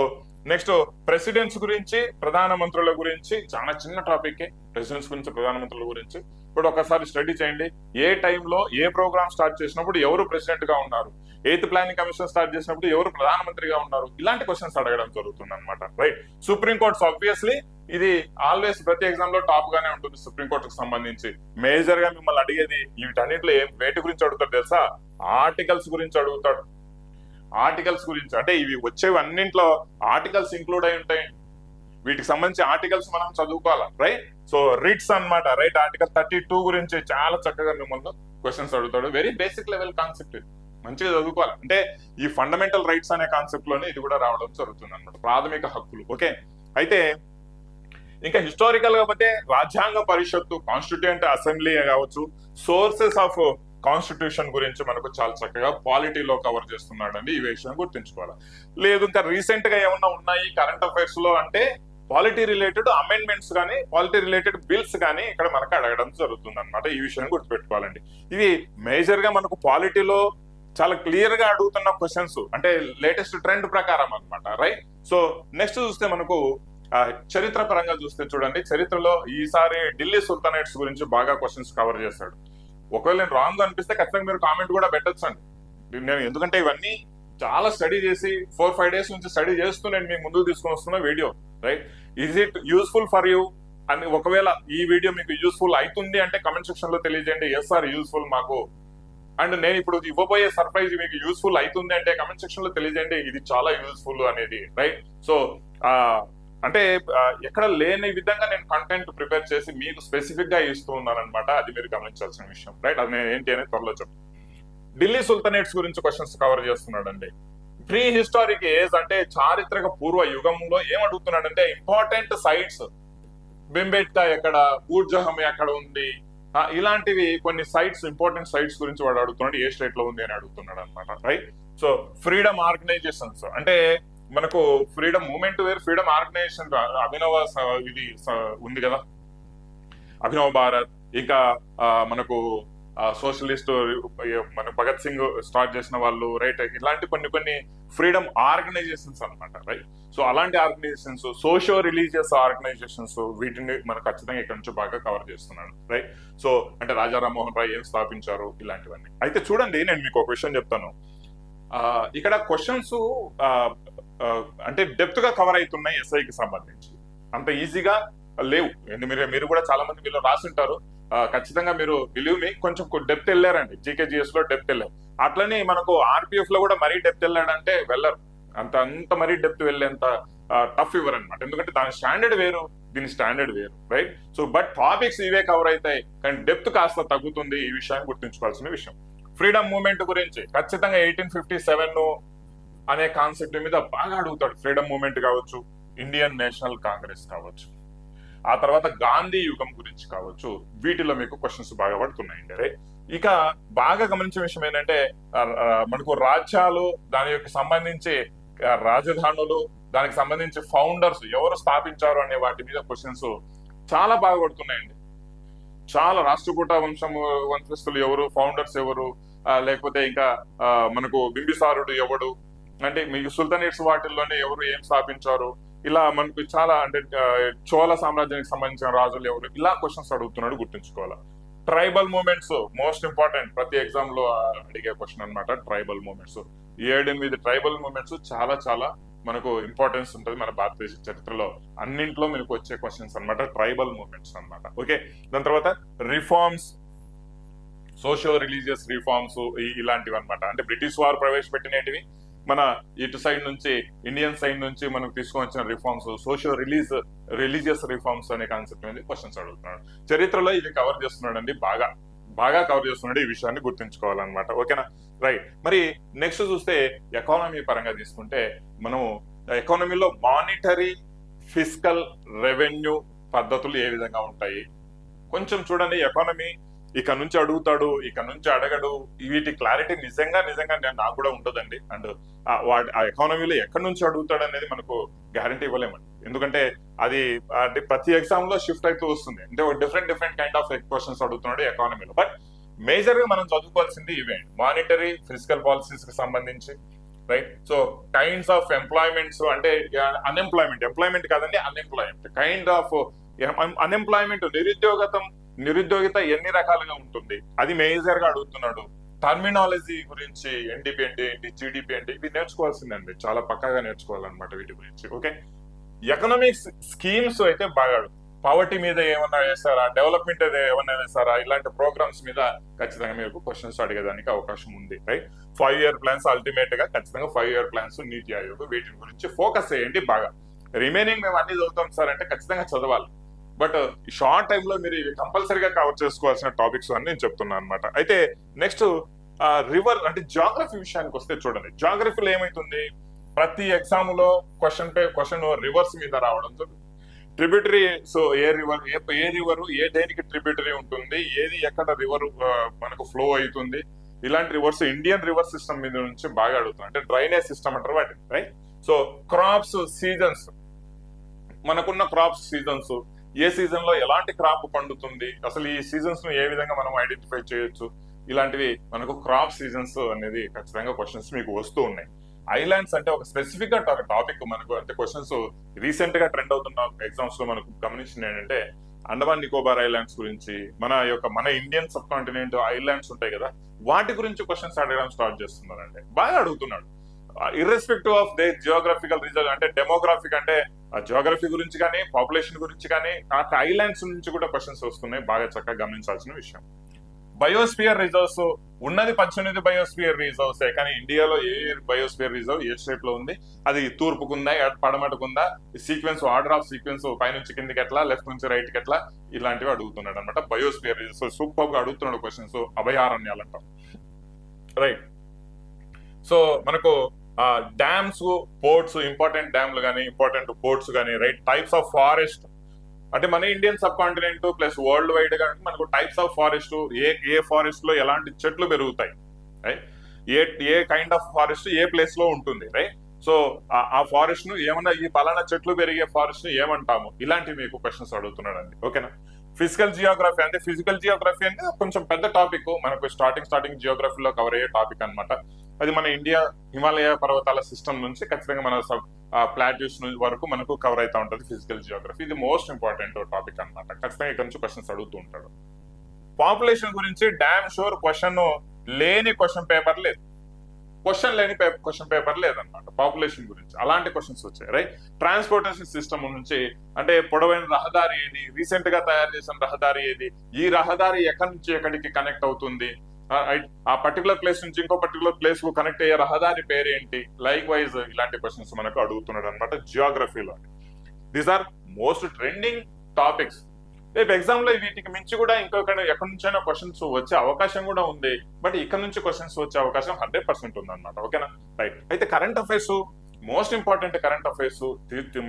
నెక్స్ట్ ప్రెసిడెంట్స్ గురించి, ప్రధానమంత్రుల గురించి, చాలా చిన్న టాపిక్ ప్రెసిడెంట్స్ గురించి, ప్రధానమంత్రుల గురించి. ఇప్పుడు ఒకసారి స్టడీ చేయండి, ఏ టైంలో ఏ ప్రోగ్రామ్ స్టార్ట్ చేసినప్పుడు ఎవరు ప్రెసిడెంట్ గా ఉన్నారు, 8th ప్లానింగ్ కమిషన్ స్టార్ట్ చేసినప్పుడు ఎవరు ప్రధానమంత్రిగా ఉన్నారు, ఇలాంటి క్వశ్చన్స్ అడగడం జరుగుతుంది అనమాట, రైట్? సుప్రీంకోర్టు ఆబ్వియస్లీ ఇది ఆల్వేస్ ప్రతి ఎగ్జామ్ లో టాప్ గానే ఉంటుంది. సుప్రీంకోర్టుకు సంబంధించి మేజర్ గా మిమ్మల్ని అడిగేది వీటన్నిటిలో వేటి గురించి అడుగుతాడు తెలుసా? ఆర్టికల్స్ గురించి అడుగుతాడు. ఆర్టికల్స్ గురించి అంటే ఇవి వచ్చేవి అన్నింట్లో ఆర్టికల్స్ ఇంక్లూడ్ అయి ఉంటాయి. వీటికి సంబంధించి ఆర్టికల్స్ మనం చదువుకోవాలి, రైట్? సో రిట్స్ అన్నమాట, రైట్? ఆర్టికల్ 32 గురించి చాలా చక్కగా మిమ్మల్ని క్వశ్చన్స్ అడుగుతాడు. వెరీ బేసిక్ లెవెల్ కాన్సెప్ట్, మంచిగా చదువుకోవాలి. అంటే ఈ ఫండమెంటల్ రైట్స్ అనే కాన్సెప్ట్ లోనే ఇది కూడా రావడం జరుగుతుంది అనమాట, ప్రాథమిక హక్కులు. ఓకే, అయితే ఇంకా హిస్టారికల్ గా పోతే రాజ్యాంగ పరిషత్తు, కాన్స్టిట్యూయెంట్ అసెంబ్లీ కావచ్చు, సోర్సెస్ ఆఫ్ కాన్స్టిట్యూషన్ గురించి మనకు చాలా చక్కగా పాలిటీలో కవర్ చేస్తున్నాడండి. ఈ విషయం గుర్తుంచుకోవాలి. లేదు ఇంకా రీసెంట్ గా ఏమన్నా ఉన్నాయి కరెంట్ అఫైర్స్ లో అంటే పాలిటీ రిలేటెడ్ అమెండ్మెంట్స్ కానీ, పాలిటీ రిలేటెడ్ బిల్స్ కానీ ఇక్కడ మనకు అడగడం జరుగుతుంది అనమాట. ఈ విషయాన్ని గుర్తుపెట్టుకోవాలండి. ఇది మేజర్ గా మనకు పాలిటీలో చాలా క్లియర్ గా అడుగుతున్న క్వశ్చన్స్, అంటే లేటెస్ట్ ట్రెండ్ ప్రకారం అనమాట, రైట్? సో నెక్స్ట్ చూస్తే మనకు చరిత్ర పరంగా చూస్తే చూడండి, చరిత్రలో ఈసారి ఢిల్లీ సుల్తానేట్స్ గురించి బాగా క్వశ్చన్స్ కవర్ చేశాడు. ఒకవేళ నేను రాంగ్ అనిపిస్తే ఖచ్చితంగా మీరు కామెంట్ కూడా పెట్టొచ్చండి. నేను ఎందుకంటే ఇవన్నీ చాలా స్టడీ చేసి 4-5 డేస్ నుంచి స్టడీ చేస్తూ నేను మీకు ముందుకు తీసుకొని వస్తున్న video, right? Is it useful for you అని ఒకవేళ ఈ వీడియో మీకు యూస్ఫుల్ అవుతుంది అంటే కమెంట్ సెక్షన్ లో తెలియజేయండి, ఎస్ ఆర్ యూస్ఫుల్ మాకు. అండ్ నేను ఇప్పుడు ఇవ్వబోయే సర్ప్రైజ్ మీకు యూస్ఫుల్ అవుతుంది అంటే కమెంట్ సెక్షన్ లో తెలియజేయండి, ఇది చాలా యూస్ఫుల్ అనేది, రైట్? సో అంటే ఎక్కడ లేని విధంగా నేను కంటెంట్ ప్రిపేర్ చేసి మీకు స్పెసిఫిక్ గా ఇస్తూ ఉన్నాను అనమాట. అది మీరు గమనించాల్సిన విషయం, రైట్? అది నేను ఏంటి అనేది త్వరలో చెప్తాను. ఢిల్లీ సుల్తానేట్స్ గురించి క్వశ్చన్స్ కవర్ చేస్తున్నాడండి. ప్రీ హిస్టారిక్ ఏజ్ అంటే చారిత్రక పూర్వ యుగంలో ఏం అడుగుతున్నాడంటే ఇంపార్టెంట్ సైట్స్, బింబేట్కా ఎక్కడ, బూర్జహం ఎక్కడ ఉంది, ఇలాంటివి కొన్ని సైట్స్, ఇంపార్టెంట్ సైట్స్ గురించి వాడు అడుగుతున్నాడు. ఏ స్టేట్ లో ఉంది అని అడుగుతున్నాడు అనమాట, రైట్? సో ఫ్రీడమ్ ఆర్గనైజేషన్స్ అంటే మనకు ఫ్రీడమ్ మూవ్మెంట్ వేరు, ఫ్రీడమ్ ఆర్గనైజేషన్ అభినవ ఇది ఉంది కదా, అభినవ్ భారత్. ఇంకా మనకు సోషలిస్ట్ మన భగత్ సింగ్ స్టార్ట్ చేసిన వాళ్ళు, రైట్? ఇలాంటి కొన్ని ఫ్రీడమ్ ఆర్గనైజేషన్స్ అనమాట, రైట్? సో అలాంటి ఆర్గనైజేషన్స్, సోషియో రిలీజియస్ ఆర్గనైజేషన్స్, వీటిని మనకు ఖచ్చితంగా ఇక్కడ నుంచి బాగా కవర్ చేస్తున్నాడు, రైట్? సో అంటే రాజా రామ్మోహన్ రాయ్ ఏం స్థాపించారు, ఇలాంటివన్నీ. అయితే చూడండి, నేను మీకు ఒక విషయం చెప్తాను. ఇక్కడ క్వశ్చన్స్ అంటే డెప్త్ గా కవర్ అవుతున్నాయి. ఎస్ఐకి సంబంధించి అంత ఈజీగా లేవు. మీరు కూడా చాలా మంది మీరు రాసింటారు. ఖచ్చితంగా మీరు బిలీవ్ మీ కొంచెం డెప్త్ వెళ్ళారండి, జీకేజీఎస్ లో డెప్త్ వెళ్ళారు. అట్లనే మనకు ఆర్పిఎఫ్ లో కూడా మరీ డెప్త్ వెళ్ళాడంటే వెళ్ళరు, అంత మరీ డెప్త్ వెళ్ళేంత టఫ్ ఇవ్వరు అనమాట. ఎందుకంటే దాని స్టాండర్డ్ వేరు, దీని స్టాండర్డ్ వేరు, రైట్? సో బట్ టాపిక్స్ ఇవే కవర్ అవుతాయి, కానీ డెప్త్ కాస్త తగ్గుతుంది. ఈ విషయాన్ని గుర్తుంచుకోవాల్సిన విషయం. ఫ్రీడమ్ మూవ్మెంట్ గురించి ఖచ్చితంగా 1857 అనే కాన్సెప్ట్ మీద బాగా అడుగుతాడు. ఫ్రీడమ్ మూవ్మెంట్ కావచ్చు, ఇండియన్ నేషనల్ కాంగ్రెస్ కావచ్చు, ఆ తర్వాత గాంధీ యుగం గురించి కావచ్చు, వీటిలో మీకు క్వశ్చన్స్ బాగా పడుతున్నాయండి, రైట్? ఇక బాగా గమనించే విషయం ఏంటంటే మనకు రాజ్యాలు, దాని యొక్క సంబంధించి రాజధానులు, దానికి సంబంధించి ఫౌండర్స్ ఎవరు స్థాపించారు అనే వాటి మీద క్వశ్చన్స్ చాలా బాగా పడుతున్నాయండి. చాలా రాష్ట్రకూట వంశస్థులు ఎవరు, ఫౌండర్స్ ఎవరు, లేకపోతే ఇంకా మనకు బింబిసారుడు ఎవడు, అంటే మీకు సుల్తానేట్స్ వాటిల్లోనే ఎవరు ఏం స్థాపించారు, ఇలా మనకు చాలా అంటే చోళ సామ్రాజ్యానికి సంబంధించిన రాజులు ఎవరు, ఇలా క్వశ్చన్స్ అడుగుతున్నాడు, గుర్తుంచుకోవాలి. ట్రైబల్ మూమెంట్స్ మోస్ట్ ఇంపార్టెంట్, ప్రతి ఎగ్జామ్ లో అడిగే క్వశ్చన్ అనమాట. ట్రైబల్ మూమెంట్స్ 7-8 ట్రైబల్ మూమెంట్స్ చాలా చాలా మనకు ఇంపార్టెన్స్ ఉంటుంది మన భారతదేశ చరిత్రలో. అన్నింట్లో మనకు వచ్చే క్వశ్చన్స్ అనమాట ట్రైబల్ మూమెంట్స్ అనమాట. ఓకే, దాని తర్వాత రిఫార్మ్స్, సోషియో రిలీజియస్ రిఫార్మ్స్ ఇలాంటివి అనమాట. అంటే బ్రిటిష్ వారు ప్రవేశపెట్టినవి, మన ఇటు సైడ్ నుంచి ఇండియన్ సైడ్ నుంచి మనకు తీసుకొని వచ్చిన రిఫార్మ్స్, సోషియో రిలీజియస్ రిఫార్మ్స్ అనే కాన్సెప్ట్ మీద క్వశ్చన్స్ అడుగుతున్నాడు. చరిత్రలో ఇది కవర్ చేస్తున్నాడు అండి, బాగా కవర్ చేస్తున్నాడు. ఈ విషయాన్ని గుర్తుంచుకోవాలన్నమాట. ఓకేనా, రైట్. మరి నెక్స్ట్ చూస్తే ఎకానమీ పరంగా తీసుకుంటే మనం ఎకానమీలో మానిటరీ, ఫిస్కల్, రెవెన్యూ పద్ధతులు ఏ విధంగా ఉంటాయి కొంచెం చూడండి. ఎకానమీ ఇక నుంచి అడుగుతాడు, ఇక నుంచి అడగడు, వీటి క్లారిటీ నిజంగా నాకు కూడా ఉంటుందండి. అండ్ ఆ ఎకానమీలో ఎక్కడి నుంచి అడుగుతాడు అనేది మనకు గ్యారంటీ ఇవ్వలేమండి. ఎందుకంటే అది అంటే ప్రతి ఎగ్జామ్ లో షిఫ్ట్ అవుతూ వస్తుంది. అంటే డిఫరెంట్ కైండ్ ఆఫ్ క్వశ్చన్స్ అడుగుతున్నాడు ఎకానమీలో. బట్ మేజర్ గా మనం చదువుకోవాల్సింది ఇవే, మానిటరీ, ఫిజికల్ పాలసీస్ కి సంబంధించి, right. So kinds of employments, అంటే ఎంప్లాయ్మెంట్ కాదండి, అన్ఎంప్లాయ్మెంట్, కైండ్ ఆఫ్ అన్ఎంప్లాయ్మెంట్, నిరుద్యోగిత ఎన్ని రకాలుగా ఉంటుంది అది మేజర్ గా అడుగుతున్నాడు. టర్మినాలజీ గురించి ఎన్డీపీ అంటే ఏంటి, జీడిపి అంటే, ఇవి నేర్చుకోవాల్సిందండి, చాలా పక్కాగా నేర్చుకోవాలన్నమాట వీటి గురించి. ఓకే, ఎకనామిక్స్ స్కీమ్స్ అయితే బాగా పవర్టీ మీద ఏమన్నా వేస్తారా, డెవలప్మెంట్ ఏమన్నా వేస్తారా, ఇలాంటి ప్రోగ్రామ్స్ మీద ఖచ్చితంగా మీకు క్వశ్చన్స్ అడిగేదానికి అవకాశం ఉంది, రైట్. 5 year ప్లాన్స్ అల్టిమేట్ గా ఖచ్చితంగా 5 year ప్లాన్స్, నీతి ఆయోగ్, వీటి గురించి ఫోకస్ చేయండి బాగా. రిమైనింగ్ మేము అన్ని చదువుతాం సార్ అంటే ఖచ్చితంగా చదవాలి, బట్ షార్ట్ టైమ్ లో మీరు ఇవి కంపల్సరీగా కవర్ చేసుకోవాల్సిన టాపిక్స్ అని నేను చెప్తున్నాను అనమాట. అయితే నెక్స్ట్ రివర్ అంటే జాగ్రఫీ విషయానికి వస్తే చూడండి, జాగ్రఫీలో ఏమైతుంది, ప్రతి ఎగ్జామ్ లో క్వశ్చన్ రివర్స్ మీద రావడం జరుగుతుంది. ట్రిబ్యూటరీ, సో ఏ రివర్ ఏ దేనికి ట్రిబ్యూటరీ ఉంటుంది, ఏది ఎక్కడ రివర్ మనకు ఫ్లో అవుతుంది, ఇలాంటి రివర్స్ ఇండియన్ రివర్ సిస్టమ్ మీద నుంచి బాగా అడుగుతుంది. అంటే డ్రైనేజ్ సిస్టమ్ అంటారు వాటిని, రైట్. సో క్రాప్స్, సీజన్స్, మనకున్న క్రాప్స్ సీజన్స్, ఏ సీజన్ లో ఎలాంటి క్రాప్ పండుతుంది, అసలు ఈ సీజన్స్ ను ఏ విధంగా మనం ఐడెంటిఫై చేయొచ్చు, ఇలాంటివి మనకు క్రాప్ సీజన్స్ అనేది ఖచ్చితంగా క్వశ్చన్స్ మీకు వస్తూ ఉన్నాయి. ఐలాండ్స్ అంటే ఒక స్పెసిఫిక్ గా టాపిక్ మనకు, అంటే క్వశ్చన్స్ రీసెంట్ గా ట్రెండ్ అవుతున్న ఎగ్జామ్స్ లో మనకు గమనించింది ఏంటంటే అండమాన్ నికోబార్ ఐలాండ్స్ గురించి, మన ఇండియన్ సబ్ కాంటినెంట్ ఐలాండ్స్ ఉంటాయి కదా, వాటి గురించి క్వశ్చన్స్ అడగడం స్టార్ట్ చేస్తున్నారంటే బాగా అడుగుతున్నాడు. Irrespective of they geographical reason, అంటే డెమోగ్రాఫిక్ అంటే జియోగ్రఫీ గురించి కానీ, పాపులేషన్ గురించి కానీ, ఆ ఐలాండ్స్ నుంచి కూడా క్వశ్చన్స్ వస్తున్నాయి, బాగా చక్కగా గమనించాల్సిన విషయం. బయోస్పియర్ రిజర్వ్స్ ఉన్నది 18 బయోస్పియర్ రిజర్వ్స్, కానీ ఇండియాలో ఏ బయోస్పియర్ రిజర్వ్ ఏ స్టేట్ లో ఉంది, అది తూర్పుకుందా, పడమటకుందా, సీక్వెన్స్, ఆర్డర్ ఆఫ్ సీక్వెన్స్, పైనుంచి కిందికి ఎట్లా, లెఫ్ట్ నుంచి రైట్ కి ఎట్లా, ఇలాంటివి అడుగుతున్నాడు అనమాట. బయోస్పియర్ రిజర్వ్స్ సూపర్ గా అడుగుతున్నాడు క్వశ్చన్స్. అభయారణ్యాలు అంటాం, రైట్. సో మనకు డ్యామ్స్, పోర్ట్స్, ఇంపార్టెంట్ డ్యామ్లు కానీ, ఇంపార్టెంట్ పోర్ట్స్ కానీ, రైట్. టైప్స్ ఆఫ్ ఫారెస్ట్, అంటే మన Indian sub continent plus world wide గా మనకు types of forest, A forest లో ఎలాంటి చెట్లు పెరుగుతాయి, right. A kind of forest A place లో ఉంటుంది, రైట్. సో ఆ ఫారెస్ట్ ను ఏమన్నా, ఈ పలానా చెట్లు పెరిగే ఫారెస్ట్ ను ఏమంటాము, ఇలాంటివి మీకు క్వశ్చన్స్ అడుగుతున్నాడు అండి. ఓకేనా. ఫిజికల్ జియోగ్రఫీ, అంటే ఫిజికల్ జియోగ్రఫీ అంటే కొంచెం పెద్ద టాపిక్, మనకు స్టార్టింగ్ జియోగ్రఫీలో కవర్ అయ్యే టాపిక్ అనమాట. అది మన ఇండియా హిమాలయ పర్వతాల సిస్టమ్ నుంచి ఖచ్చితంగా మన ప్లాట్యూస్ వరకు మనకు కవర్ అవుతా ఉంటుంది ఫిజికల్ జియోగ్రఫీ. ఇది మోస్ట్ ఇంపార్టెంట్ టాపిక్ అనమాట. ఖచ్చితంగా ఇక్కడ నుంచి క్వశ్చన్స్ అడుగుతూ ఉంటాడు. పాపులేషన్ గురించి డామ్ షూర్ క్వశ్చన్ లేని క్వశ్చన్ పేపర్ లేదు, క్వశ్చన్ పేపర్ లేదన్నమాట పాపులేషన్ గురించి. అలాంటి క్వశ్చన్స్ వచ్చాయి, రైట్. ట్రాన్స్పోర్టేషన్ సిస్టమ్ నుంచి, అంటే పొడవైన రహదారి ఏది, రీసెంట్ గా తయారు చేసిన రహదారి ఏది, ఈ రహదారి ఎక్కడి నుంచి ఎక్కడికి కనెక్ట్ అవుతుంది, ఆ పర్టికులర్ ప్లేస్ నుంచి ఇంకో పర్టికులర్ ప్లేస్ కు కనెక్ట్ అయ్యే రహదారి పేరేంటి, లైక్ వైజ్ ఇలాంటి క్వశ్చన్స్ మనకు అడుగుతున్నాడు అనమాట జియోగ్రఫీలో. These are most trending topics. రేపు ఎగ్జామ్ లో వీటికి మించి కూడా ఇంకొక ఎక్కడి నుంచైనా క్వశ్చన్స్ వచ్చే అవకాశం కూడా ఉంది, బట్ ఇక్కడ నుంచి క్వశ్చన్స్ వచ్చే అవకాశం 100% ఉంది అనమాట. ఓకేనా, రైట్. అయితే current affairs, most important current affairs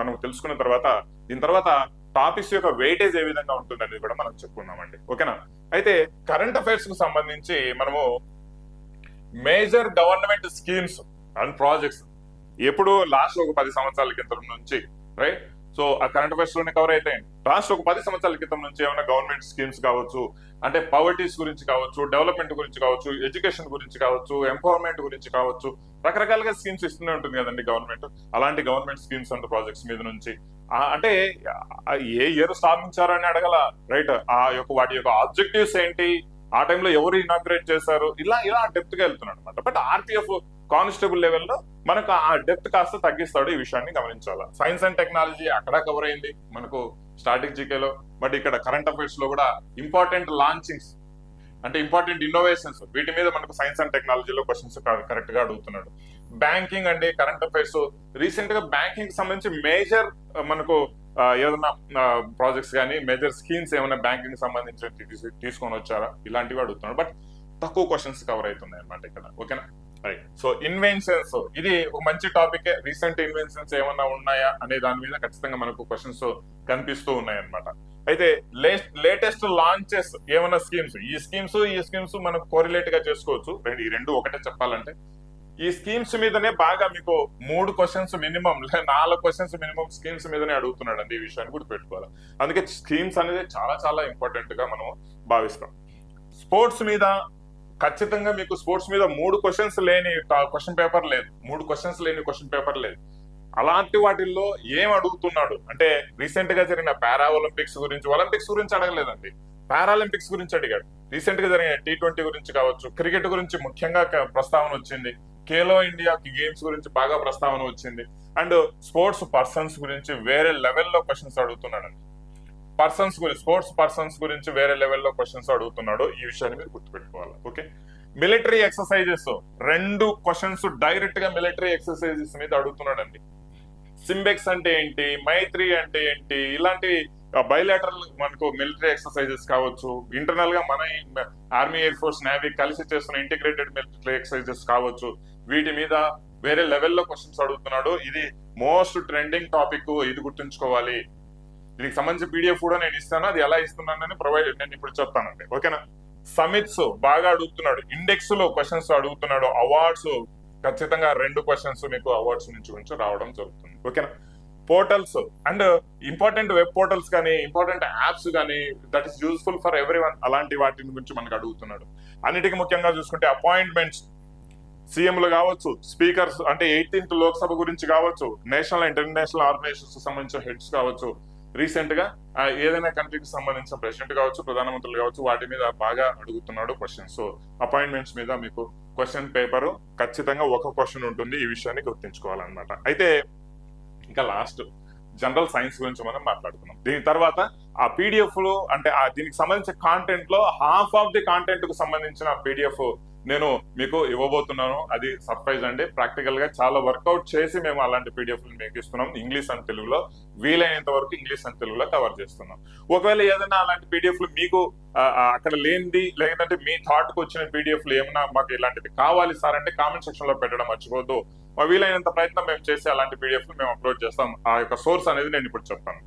మనం తెలుసుకున్న తర్వాత, దీని తర్వాత టాపిక్స్ యొక్క వెయిటేజ్ ఏ విధంగా ఉంటుంది అనేది కూడా మనం చెప్పుకున్నామండి. ఓకేనా. అయితే కరెంట్ అఫైర్స్ కు సంబంధించి మనము major government schemes and projects ఎప్పుడు లాస్ట్ ఒక 10 సంవత్సరాల క్రితం నుంచి, రైట్. సో ఆ కరెంట్ అఫైర్స్ లోనే కవర్ అవుతాయండి. లాస్ట్ ఒక 10 సంవత్సరాల క్రితం నుంచి ఏమైనా గవర్నమెంట్ స్కీమ్స్ కావచ్చు, అంటే పవర్టీస్ గురించి కావచ్చు, డెవలప్మెంట్ గురించి కావచ్చు, ఎడ్యుకేషన్ గురించి కావచ్చు, ఎంపవర్మెంట్ గురించి కావచ్చు, రకరకాలుగా స్కీమ్స్ ఇస్తూనే ఉంటుంది కదండి గవర్నమెంట్. అలాంటి గవర్నమెంట్ స్కీమ్స్ అండ్ ప్రాజెక్ట్స్ మీద నుంచి అంటే ఏ ఇయర్ స్థాపించారని అడగల, రైట్. వాటి యొక్క ఆబ్జెక్టివ్స్ ఏంటి, ఆ టైంలో ఎవరు ఇనాగ్రేట్ చేశారు, ఇలా డెప్త్ గా వెళ్తున్నాడు అనమాట. బట్ ఆర్పిఎఫ్ కానిస్టేబుల్ లెవెల్లో మనకు ఆ డెప్త్ కాస్త తగ్గిస్తాడు, ఈ విషయాన్ని గమనించాలి. సైన్స్ అండ్ టెక్నాలజీ అక్కడ కవర్ అయింది మనకు స్టాటిక్ జీకేలో, బట్ ఇక్కడ కరెంట్ అఫైర్స్ లో కూడా ఇంపార్టెంట్ లాంచింగ్స్, అంటే ఇంపార్టెంట్ ఇన్నోవేషన్స్ వీటి మీద మనకు సైన్స్ అండ్ టెక్నాలజీలో క్వశ్చన్స్ కరెక్ట్ గా అడుగుతున్నాడు. బ్యాంకింగ్ అండి, కరెంట్ అఫైర్స్, రీసెంట్ గా బ్యాంకింగ్ సంబంధించి మేజర్ మనకు ఏదైనా ప్రాజెక్ట్స్ కానీ మేజర్ స్కీమ్స్ ఏమైనా బ్యాంకింగ్ సంబంధించి తీసుకొని వచ్చారా, ఇలాంటివి అడుగుతున్నాడు. బట్ తక్కువ క్వశ్చన్స్ కవర్ అవుతున్నాయి అనమాట ఇక్కడ. ఓకేనా, రైట్. సో ఇన్వెన్షన్స్, ఇది ఒక మంచి టాపిక్. రీసెంట్ ఇన్వెన్షన్స్ ఏమన్నా ఉన్నాయా అనే దాని మీద ఖచ్చితంగా మనకు క్వశ్చన్స్ కనిపిస్తూ ఉన్నాయి అనమాట. అయితే లేటెస్ట్ లాంచెస్ ఏమైనా స్కీమ్స్, ఈ స్కీమ్స్ మనకు కోరిలేట్ గా చేసుకోవచ్చు. ఈ రెండు ఒకటే చెప్పాలంటే ఈ స్కీమ్స్ మీదనే బాగా మీకు 3 questions minimum, 4 questions minimum schemes మీదనే అడుగుతున్నాడు అండి. ఈ విషయాన్ని కూడా పెట్టుకోవాలి. అందుకే స్కీమ్స్ అనేది చాలా చాలా ఇంపార్టెంట్ గా మనం భావిస్తాం. స్పోర్ట్స్ మీద ఖచ్చితంగా మీకు స్పోర్ట్స్ మీద 3 క్వశ్చన్స్ లేని క్వశ్చన్ పేపర్ లేదు, 3 క్వశ్చన్స్ లేని క్వశ్చన్ పేపర్ లేదు. అలాంటి వాటిల్లో ఏం అడుగుతున్నాడు అంటే రీసెంట్ గా జరిగిన పారా ఒలింపిక్స్ గురించి అడగలేదండి, పారాలింపిక్స్ గురించి అడిగాడు. రీసెంట్ గా జరిగిన T20 గురించి కావచ్చు, క్రికెట్ గురించి ముఖ్యంగా ప్రస్తావన వచ్చింది, ఖేలో ఇండియా గేమ్స్ గురించి బాగా ప్రస్తావన వచ్చింది. అండ్ స్పోర్ట్స్ పర్సన్స్ గురించి వేరే లెవెల్లో క్వశ్చన్స్ అడుగుతున్నాడండి. స్పోర్ట్స్ పర్సన్స్ గురించి వేరే లెవెల్లో క్వశ్చన్స్ అడుగుతున్నాడు. ఈ విషయాన్ని మీరు గుర్తుపెట్టుకోవాలి. Okay, military exercises 2 questions direct గా మిలిటరీ ఎక్సర్సైజెస్ మీద అడుగుతున్నాడండి. సింబెక్స్ అంటే ఏంటి, మైత్రి అంటే ఏంటి, ఇలాంటి బయలాటరల్ మనకు మిలిటరీ ఎక్సర్సైజెస్ కావచ్చు, ఇంటర్నల్ గా మన ఆర్మీ, ఎయిర్ ఫోర్స్, నేవీ కలిసి చేస్తున్న ఇంటిగ్రేటెడ్ మిలిటరీ ఎక్సర్సైజెస్ కావచ్చు, వీటి మీద వేరే లెవెల్లో క్వశ్చన్స్ అడుగుతున్నాడు. ఇది మోస్ట్ ట్రెండింగ్ టాపిక్, ఇది గుర్తుంచుకోవాలి. దీనికి సంబంధించి పీడిఎఫ్ కూడా నేను ఇస్తాను, అది ఎలా ఇస్తున్నానని నేను ఇప్పుడు చెప్తానండి. ఓకేనా, సమిట్స్ బాగా అడుగుతున్నాడు, ఇండెక్స్ లో క్వశ్చన్స్ అడుగుతున్నాడు, అవార్డ్స్ ఖచ్చితంగా 2 క్వశ్చన్స్ మీకు అవార్డ్స్ నుంచి రావడం జరుగుతుంది. ఓకేనా, portals and important web portals కానీ ఇంపార్టెంట్ యాప్స్ కానీ that is useful for everyone, అలాంటి వాటి గురించి మనకు అడుగుతున్నాడు. అన్నిటికీ ముఖ్యంగా చూసుకుంటే అపాయింట్మెంట్స్, సీఎంలు కావచ్చు, స్పీకర్స్ అంటే 18th లోక్సభ గురించి కావచ్చు, నేషనల్ అండ్ ఇంటర్నేషనల్ ఆర్గనైజేషన్స్ సంబంధించిన హెడ్స్ కావచ్చు, రీసెంట్ గా ఏదైనా కంట్రీకి సంబంధించిన ప్రెసిడెంట్ కావచ్చు, ప్రధానమంత్రులు కావచ్చు, వాటి మీద బాగా అడుగుతున్నాడు క్వశ్చన్స్. సో అపాయింట్మెంట్స్ మీద మీకు క్వశ్చన్ పేపర్ ఖచ్చితంగా ఒక క్వశ్చన్ ఉంటుంది, ఈ విషయాన్ని గుర్తుంచుకోవాలన్నమాట. అయితే ఇంకా లాస్ట్ జనరల్ సైన్స్ గురించి మనం మాట్లాడుకున్నాం. దీని తర్వాత ఆ పీడిఎఫ్ లో అంటే దీనికి సంబంధించిన కాంటెంట్ లో హాఫ్ ఆఫ్ ది కాంటెంట్ కు సంబంధించిన పీడిఎఫ్ నేను మీకు ఇవ్వబోతున్నాను. అది సర్ప్రైజ్ అండి. ప్రాక్టికల్ గా చాలా వర్కౌట్ చేసి మేము అలాంటి పీడిఎఫ్ మీకు ఇస్తున్నాం. ఇంగ్లీష్ అండ్ తెలుగులో వీలైనంత వరకు ఇంగ్లీష్ అండ్ తెలుగులో కవర్ చేస్తున్నాం. ఒకవేళ ఏదైనా అలాంటి పీడిఎఫ్లు మీకు అక్కడ లేనిది, లేదంటే మీ థాట్ కు వచ్చిన పీడిఎఫ్లు ఏమైనా మాకు ఇలాంటివి కావాలి సార్ అంటే కామెంట్ సెక్షన్ లో పెట్టడం మర్చిపోద్దు. వీలైనంత ప్రయత్నం మేము చేసి అలాంటి పీడిఎఫ్లు మేము అప్లోడ్ చేస్తాం. ఆ యొక్క సోర్స్ అనేది నేను ఇప్పుడు చెప్తాను.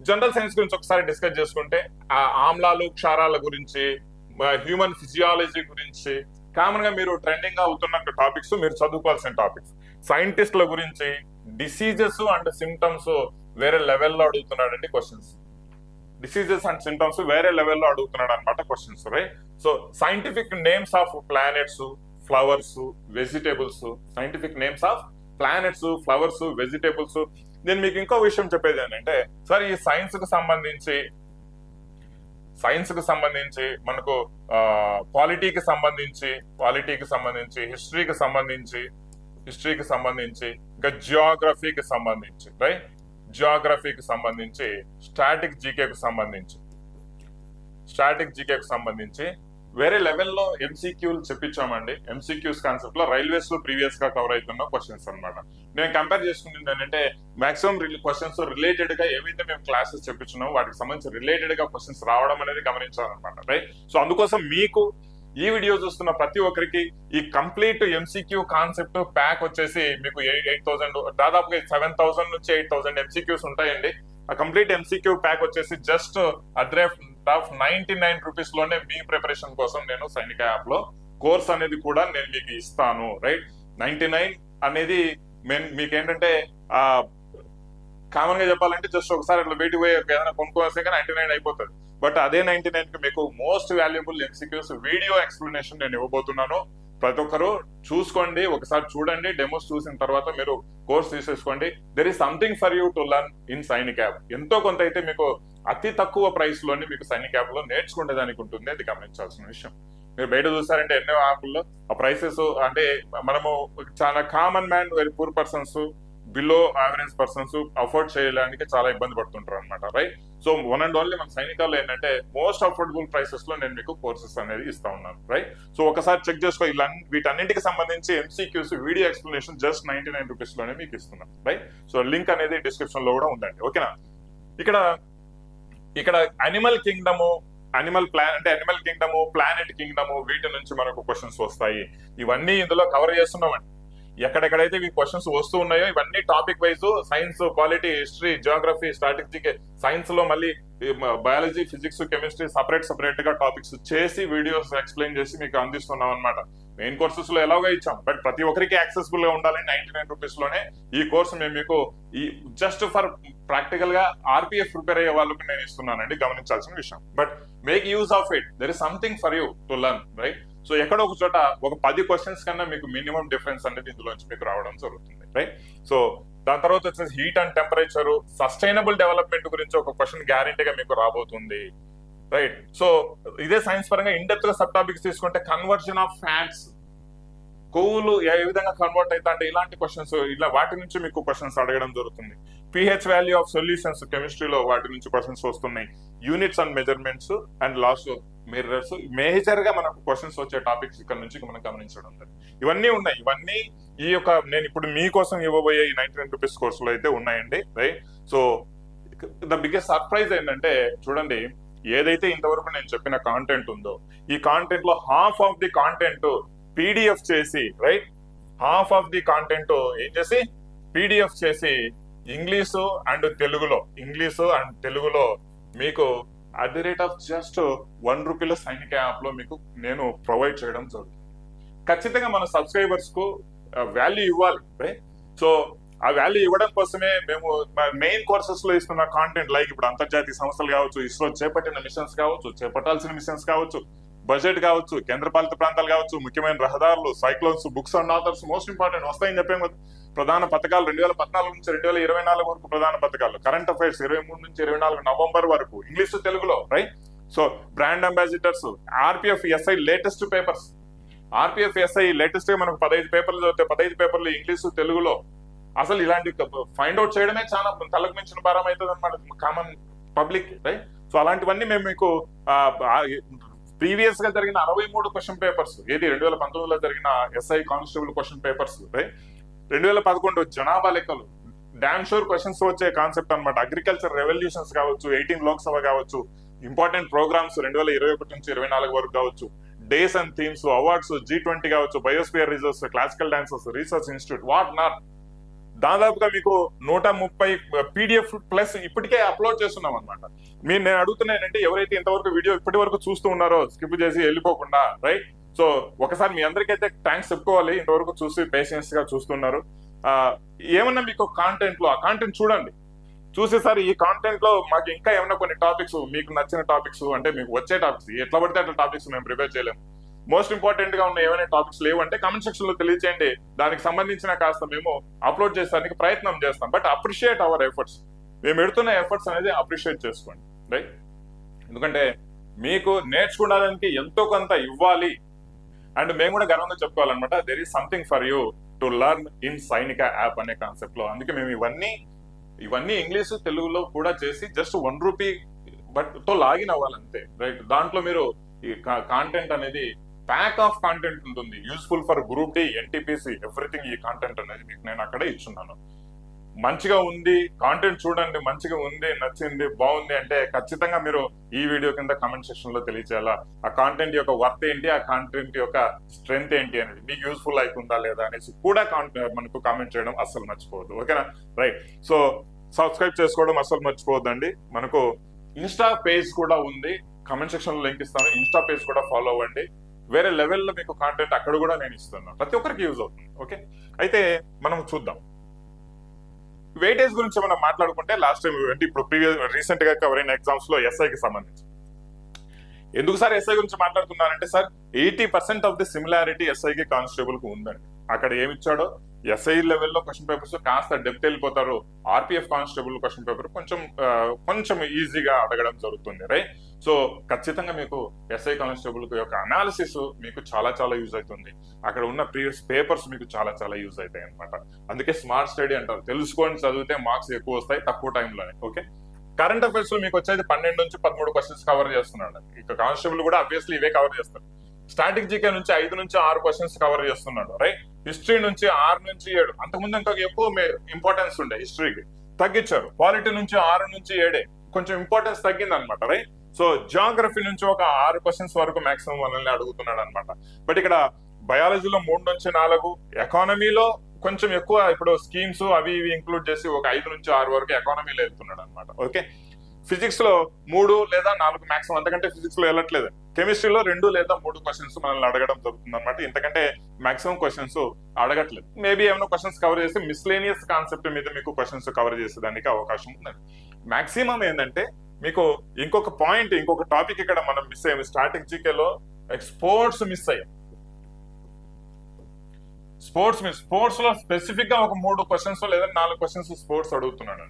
జనరల్ సైన్స్ గురించి ఒకసారి డిస్కస్ చేసుకుంటే ఆమ్లాలు, క్షారాల గురించి, హ్యూమన్ ఫిజియాలజీ గురించి కామన్ గా మీరు ట్రెండింగ్ గా అవుతున్న టాపిక్స్, మీరు చదువుకోవాల్సిన టాపిక్స్. సైంటిస్టుల గురించి, డిసీజెస్ అండ్ సిమ్టమ్స్ వేరే లెవెల్లో అడుగుతున్నాడండి క్వశ్చన్స్. డిసీజెస్ అండ్ సిమ్టమ్స్ వేరే లెవెల్లో అడుగుతున్నాడు అనమాట questions. Right, so scientific names of planets, flowers, vegetables, scientific names of planets, flowers, vegetables. నేను మీకు ఇంకో విషయం చెప్పేది ఏంటంటే సార్, ఈ సైన్స్ కు సంబంధించి మనకు పాలిటీకి సంబంధించి, హిస్టరీకి సంబంధించి, ఇంకా జియోగ్రఫీకి సంబంధించి, స్టాటిక్ జీకేకు సంబంధించి వేరే లెవెల్లో ఎంసీక్యూలు చెప్పించామండి. ఎంసీక్యూస్ కాన్సెప్ట్ లో రైల్వేస్ లో ప్రీవియస్ గా కవర్ అవుతున్న క్వశ్చన్స్ అనమాట. నేను కంపేర్ చేసుకుంటుంది ఏంటంటే మాక్సిమం క్వశ్చన్స్ రిలేటెడ్ గా ఏవైతే మేము క్లాసెస్ చెప్పించున్నామో వాటికి సంబంధించి రిలేటెడ్ గా క్వశ్చన్స్ రావడం అనేది గమనించాలన్నమాట. రైట్, సో అందుకోసం మీకు ఈ వీడియో చూస్తున్న ప్రతి ఒక్కరికి ఈ కంప్లీట్ ఎంసీక్యూ కాన్సెప్ట్ ప్యాక్ వచ్చేసి మీకు 8,000 దాదాపుగా 7,000 నుంచి 8,000 ఎంసీక్యూస్ ఉంటాయండి. ఆ కంప్లీట్ ఎంసీక్యూ ప్యాక్ వచ్చేసి just at rate of 99 rupees లోనే మీ ప్రిపరేషన్ కోసం నేను సైనిక యాప్ లో కోర్స్ అనేది కూడా నేను మీకు ఇస్తాను. రైట్, 99 అనేది మీకు ఏంటంటే కామన్ గా చెప్పాలంటే జస్ట్ ఒకసారి అట్లా బయటకు పోయి ఏదైనా కొనుక్కోవాల్సి 99 అయిపోతుంది. బట్ అదే 99 కి మీకు most valuable MCQs video explanation నేను ఇవ్వబోతున్నాను. ప్రతి ఒక్కరు చూసుకోండి, ఒకసారి చూడండి, డెమోస్ చూసిన తర్వాత మీరు కోర్స్ తీసేసుకోండి. There is something for you to learn in Sainik app. ఎంతో కొంత అయితే మీకు అతి తక్కువ ప్రైస్ లోని మీకు సైనిక్ యాప్ లో నేర్చుకునేదానికి ఉంటుంది. అది గమనించాల్సిన విషయం. మీరు బయట చూసారంటే ఎన్నో యాప్ల్లో ఆ ప్రైసెస్ అంటే మనము చాలా common man, very poor persons below average persons afford చేయడానికి చాలా ఇబ్బంది పడుతుంటారు అనమాట, right? So one and only మన సైనికాల్లో ఏంటంటే మోస్ట్ అఫోర్డబుల్ ప్రైసెస్ లో నేను మీకు కోర్సెస్ అనేది ఇస్తా ఉన్నాను, రైట్? సో ఒకసారి చెక్ చేసుకో. వీటన్నింటికి సంబంధించి MCQs video explanation just 99 rupees లోనే మీకు ఇస్తున్నాను, రైట్? సో లింక్ అనేది డిస్క్రిప్షన్ లో కూడా ఉందండి, ఓకేనా? ఇక్కడ animal kingdom, animal kingdom, planet kingdom, వీటి నుంచి మనకు క్వశ్చన్స్ వస్తాయి. ఇవన్నీ ఇందులో కవర్ చేస్తున్నామండి. ఎక్కడెక్కడైతే ఈ క్వశ్చన్స్ వస్తూ ఉన్నాయో ఇవన్నీ topic wise, science, polity, history, Geography, statistic, science లో మళ్ళీ బయాలజీ, ఫిజిక్స్, కెమిస్ట్రీ సపరేట్ గా టాపిక్స్ చేసి వీడియోస్ ఎక్స్ప్లెయిన్ చేసి మీకు అందిస్తున్నాం అనమాట. మెయిన్ కోర్సెస్ లో ఎలాగో ఇచ్చాం, బట్ ప్రతి ఒక్కరికి యాక్సెసిబుల్ గా ఉండాలని 99 రూపీస్ లోనే ఈ కోర్సు మేము మీకు జస్ట్ ఫర్ ప్రాక్టికల్ గా RPF ప్రిపేర్ అయ్యే వాళ్ళకి నేను ఇస్తున్నానండి, గమనించాల్సిన విషయం. But make use of it, there is something for you to learn, right? So ఎక్కడో ఒక చోట ఒక 10 క్వశ్చన్స్ కన్నా మీకు మినిమం డిఫరెన్స్ అనేది ఇందులోంచి మీకు రావడం జరుగుతుంది, రైట్? సో దాని తర్వాత వచ్చేసి heat and temperature, sustainable development గురించి ఒక క్వశ్చన్ గ్యారంటీగా మీకు రాబోతుంది, రైట్? సో ఇదే సైన్స్ పరంగా ఇన్ డెప్త్ గా సబ్ టాపిక్స్ తీసుకుంటే కన్వర్షన్ ఆఫ్ ఫ్యాట్స్, కొవ్వులు ఏ విధంగా కన్వర్ట్ అవుతా అంటే ఇలాంటి క్వశ్చన్స్, ఇలా వాటి నుంచి మీకు క్వశ్చన్స్ అడగడం జరుగుతుంది. pH వాల్యూ ఆఫ్ సొల్యూషన్స్ కెమిస్ట్రీలో వాటి నుంచి క్వశ్చన్స్ వస్తున్నాయి. Units and measurements and laws mirrors, major గా మనకు క్వశ్చన్స్ వచ్చే టాపిక్స్ ఇక్కడ నుంచి మనం గమనించడం. ఇవన్నీ ఉన్నాయి. ఇవన్నీ ఈ యొక్క నేను ఇప్పుడు మీకోసం ఇవ్వబోయే ఈ 99 రూపీస్ కోర్సులో అయితే ఉన్నాయండి, right? So the biggest surprise ఏంటంటే చూడండి, ఏదైతే ఇంతవరకు నేను చెప్పిన కాంటెంట్ ఉందో ఈ కాంటెంట్ లో half of the content PDF చేసి, right? Half of the content ఏం చేసి PDF చేసి ఇంగ్లీషు అండ్ తెలుగులో మీకు at the rate of just 1 రూపీలో సైనిక యాప్ లో మీకు నేను ప్రొవైడ్ చేయడం జరుగుతుంది. ఖచ్చితంగా మన సబ్స్క్రైబర్స్ కు వాల్యూ ఇవ్వాలి, రైట్? సో ఆ వాల్యూ ఇవ్వడం కోసమే మేము మెయిన్ కోర్సెస్ లో ఇస్తున్న కాంటెంట్, లైక్ ఇప్పుడు అంతర్జాతీయ సంస్థలు కావచ్చు, ఇస్రో చేపట్టిన మిషన్స్ కావచ్చు, చేపట్టాల్సిన మిషన్స్ కావచ్చు, బడ్జెట్ కావచ్చు, కేంద్రపాలిత ప్రాంతాలు కావచ్చు, ముఖ్యమైన రహదారులు, cyclones, books and authors, most important వస్తాయని చెప్పాము కదా. ప్రధాన పథకాలు 2014 నుంచి 2024 వరకు ప్రధాన పథకాలు, కరెంట్ అఫైర్స్ 23 నుంచి 24 నవంబర్ వరకు ఇంగ్లీష్ తెలుగులో, right? So brand ambassadors, RPF SI latest papers, RPF SI latest గా మనకు 15 పేపర్లు చదివితే 15 పేపర్లు ఇంగ్లీషు తెలుగులో. అసలు ఇలాంటి ఫైండ్ అవుట్ చేయడమే చాలా తలకు మించిన భారం అవుతుంది అనమాట కామన్ పబ్లిక్, రైట్? సో అలాంటివన్నీ మేము మీకు ప్రీవియస్ గా జరిగిన 63 క్వశ్చన్ పేపర్స్, ఏది 2019లో జరిగిన SI constable question papers, right? 2011 జనాభా లెక్కలు, డామ్ షూర్ క్వశ్చన్స్ వచ్చే కాన్సెప్ట్ అనమాట. అగ్రికల్చర్ రెవల్యూషన్స్ కావచ్చు, 18 లోక్సభ కావచ్చు, ఇంపార్టెంట్ ప్రోగ్రామ్స్ 2021 నుంచి 24 వరకు కావచ్చు, days and themes, awards, G20 కావచ్చు, biosphere reserves, classical dances, research institute, what not. దాదాపుగా మీకు 130 PDF ప్లస్ ఇప్పటికే అప్లోడ్ చేస్తున్నాం అనమాట. నేను అడుగుతున్నానంటే ఎవరైతే ఇంతవరకు వీడియో ఇప్పటి వరకు చూస్తూ ఉన్నారో స్కిప్ చేసి వెళ్ళిపోకుండా, రైట్? సో ఒకసారి మీ అందరికైతే థ్యాంక్స్ చెప్పుకోవాలి, ఇంతవరకు చూసి పేషెన్స్ గా చూస్తున్నారు. ఏమన్నా మీకు కాంటెంట్ లో ఆ కాంటెంట్ చూడండి, చూసేసారి ఈ కాంటెంట్ లో మాకు ఇంకా ఏమన్నా కొన్ని టాపిక్స్ మీకు నచ్చిన టాపిక్స్, అంటే మీకు వచ్చే టాపిక్స్, ఎట్లా పడితే అట్లా టాపిక్స్ మేము ప్రిపేర్ చేయలేము. మోస్ట్ ఇంపార్టెంట్ గా ఉన్న ఏమైనా టాపిక్స్ లేవు అంటే కామెంట్ సెక్షన్ లో తెలియచేయండి, దానికి సంబంధించిన కాస్త మేము అప్లోడ్ చేసడానికి ప్రయత్నం చేస్తాం. బట్ అప్రిషియేట్ అవర్ ఎఫర్ట్స్, మేము పెడుతున్న ఎఫర్ట్స్ అనేది అప్రిషియేట్ చేసుకోండి, రైట్? ఎందుకంటే మీకు నేర్చుకోవడానికి ఎంతో కొంత ఇవ్వాలి అండ్ మేము కూడా గర్వంగా చెప్పుకోవాలన్నమాట. There is something for you to learn in Sainika app అనే కాన్సెప్ట్ లో. అందుకే మేము ఇవన్నీ ఇంగ్లీషు తెలుగులో కూడా చేసి జస్ట్ 1 రూపీ బట్ తో లాగిన్ అవ్వాలంతే, రైట్? దాంట్లో మీరు ఈ కాంటెంట్ అనేది ప్యాక్ ఆఫ్ కాంటెంట్ ఉంటుంది, useful for group D, NTPC, everything. ఈ కాంటెంట్ అనేది మీకు నేను అక్కడే ఇచ్చున్నాను. మంచిగా ఉంది కాంటెంట్ చూడండి, మంచిగా ఉంది, నచ్చింది, బాగుంది అంటే ఖచ్చితంగా మీరు ఈ వీడియో కింద కామెంట్ సెక్షన్ లో తెలియచేయాలా. ఆ కాంటెంట్ యొక్క వర్త్ ఏంటి, ఆ కాంటెంట్ యొక్క స్ట్రెంగ్త్ ఏంటి అనేది, మీకు యూస్ఫుల్ అవుతుందా లేదా అనేసి కూడా మనకు కామెంట్ చేయడం అస్సలు మర్చిపోవద్దు, ఓకేనా? రైట్. సో సబ్స్క్రైబ్ చేసుకోవడం అస్సలు మర్చిపోవద్దండి. మనకు ఇన్స్టా పేజ్ కూడా ఉంది, కామెంట్ సెక్షన్ లో లింక్ ఇస్తాను, ఇన్స్టా పేజ్ కూడా ఫాలో అవ్వండి. వేరే లెవెల్లో మీకు కాంటెంట్ అక్కడ కూడా నేను ఇస్తున్నాను, ప్రతి ఒక్కరికి యూజ్ అవుతుంది, ఓకే? అయితే మనం చూద్దాం. వెయిటేజ్ గురించి మనం మాట్లాడుకుంటే లాస్ట్ టైం అంటే ఇప్పుడు రీసెంట్ గా కవర్ అయిన ఎగ్జామ్స్ లో SIకి సంబంధించి ఎందుకు సార్ SI గురించి మాట్లాడుతున్నారంటే, సార్ 80% ఆఫ్ ది సిమిలారిటీ SIకి కానిస్టేబుల్ కు ఉందండి. అక్కడ ఏమి ఇచ్చాడో SI లెవెల్లో క్వశ్చన్ పేపర్స్ కాస్త డెప్త్ వెళ్ళిపోతారు, RPF కానిస్టేబుల్ క్వశ్చన్ పేపర్ కొంచెం ఈజీగా అడగడం జరుగుతుంది, రైట్? సో ఖచ్చితంగా మీకు ఎస్ఐ కానిస్టేబుల్ యొక్క అనాలిసిస్ మీకు చాలా చాలా యూజ్ అవుతుంది. అక్కడ ఉన్న ప్రీవియస్ పేపర్స్ మీకు చాలా చాలా యూజ్ అవుతాయి అనమాట. అందుకే స్మార్ట్ స్టడీ అంటారు. తెలుసుకొని చదివితే మార్క్స్ ఎక్కువ వస్తాయి తక్కువ టైంలోనే. ఓకే, కరెంట్ అఫైర్స్ లో మీకు వచ్చేది 12 నుంచి 13 క్వశ్చన్స్ కవర్ చేస్తున్నాడు. ఇక కానిస్టేబుల్ కూడా అబ్వియస్లీ ఇవే కవర్ చేస్తారు. స్టాటిక్ జీకే నుంచి 5 నుంచి 6 క్వశ్చన్స్ కవర్ చేస్తున్నాడు. రైట్, హిస్టరీ నుంచి 6 నుంచి 7. అంతకుముందు ఇంకా ఎక్కువ ఇంపార్టెన్స్ ఉండే హిస్టరీకి, తగ్గించారు. పాలిటీ నుంచి 6 నుంచి 7 కొంచెం ఇంపార్టెన్స్ తగ్గింది అనమాట. రైట్, సో జియోగ్రఫీ నుంచి ఒక 6 క్వశ్చన్స్ వరకు మాక్సిమం మనల్ని అడుగుతున్నాడు అనమాట. బట్ ఇక్కడ బయాలజీలో 3 నుంచి 4, ఎకానమీలో కొంచెం ఎక్కువ, ఇప్పుడు స్కీమ్స్ అవి ఇవి ఇంక్లూడ్ చేసి ఒక 5 నుంచి 6 వరకు ఎకానమీలో వెళ్తున్నాడు అనమాట. ఓకే, ఫిజిక్స్ లో 3 లేదా 4 మాక్సిమం, అంతకంటే ఫిజిక్స్ లో వెళ్ళట్లేదు. కెమిస్ట్రీలో 2 లేదా 3 క్వశ్చన్స్ మనల్ని అడగడం జరుగుతుంది అనమాట. ఇంతకంటే మాక్సిమం క్వశ్చన్స్ అడగట్లేదు. మేబీ ఏమైనా క్వశ్చన్స్ కవర్ చేసి మిస్లేనియస్ కాన్సెప్ట్ మీద మీకు క్వశ్చన్స్ కవర్ చేసేదానికి అవకాశం ఉందండి. మాక్సిమం ఏంటంటే మీకు ఇంకొక పాయింట్, ఇంకొక టాపిక్ ఇక్కడ మనం మిస్ అయ్యాము. స్టాటిక్ జీకేలో స్పోర్ట్స్ మిస్ అయ్యాం. స్పోర్ట్స్ లో స్పెసిఫిక్ గా ఒక 3 క్వశ్చన్స్ లేదా 4 క్వశ్చన్స్ స్పోర్ట్స్ అడుగుతున్నాడు.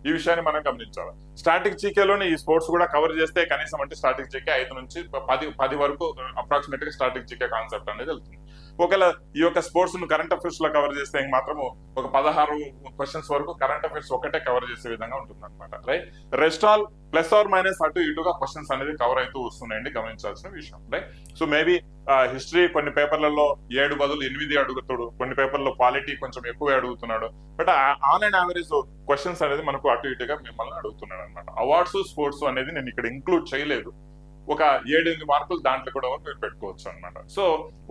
ఈ విషయాన్ని మనం గమనించాలి. స్టాటిక్ జీకేలోనే ఈ స్పోర్ట్స్ కూడా కవర్ చేస్తే కనీసం అంటే స్టాటిక్ జీకే 5 నుంచి 10 వరకు అప్రాక్సిమేట్ గా స్టాటిక్ జీకే కాన్సెప్ట్ అనేది వెళ్తుంది. ఒకవేళ ఈ యొక్క స్పోర్ట్స్ ను కరెంట్ అఫైర్స్ లో కవర్ చేస్తే మాత్రము ఒక 16 క్వశ్చన్స్ వరకు కరెంట్ అఫైర్స్ ఒకటే కవర్ చేసే విధంగా ఉంటుంది అనమాట. Right, rest all plus or minus అటు ఇటుగా క్వశ్చన్స్ అనేది కవర్ అవుతూ వస్తున్నాయండి, గమనించాల్సిన విషయం. రైట్, సో మేబీ హిస్టరీ కొన్ని పేపర్లలో 7 బదులు 8 అడుగుతాడు, కొన్ని పేపర్లో పాలిటీ కొంచెం ఎక్కువ అడుగుతున్నాడు. But on and average questions అనేది మనకు అటు ఇటుగా మిమ్మల్ని అడుగుతున్నాడు అనమాట. అవార్డ్స్ స్పోర్ట్స్ అనేది నేను ఇక్కడ ఇంక్లూడ్ చేయలేదు. ఒక 7-8 మార్కులు దాంట్లో కూడా మీరు పెట్టుకోవచ్చు అనమాట. సో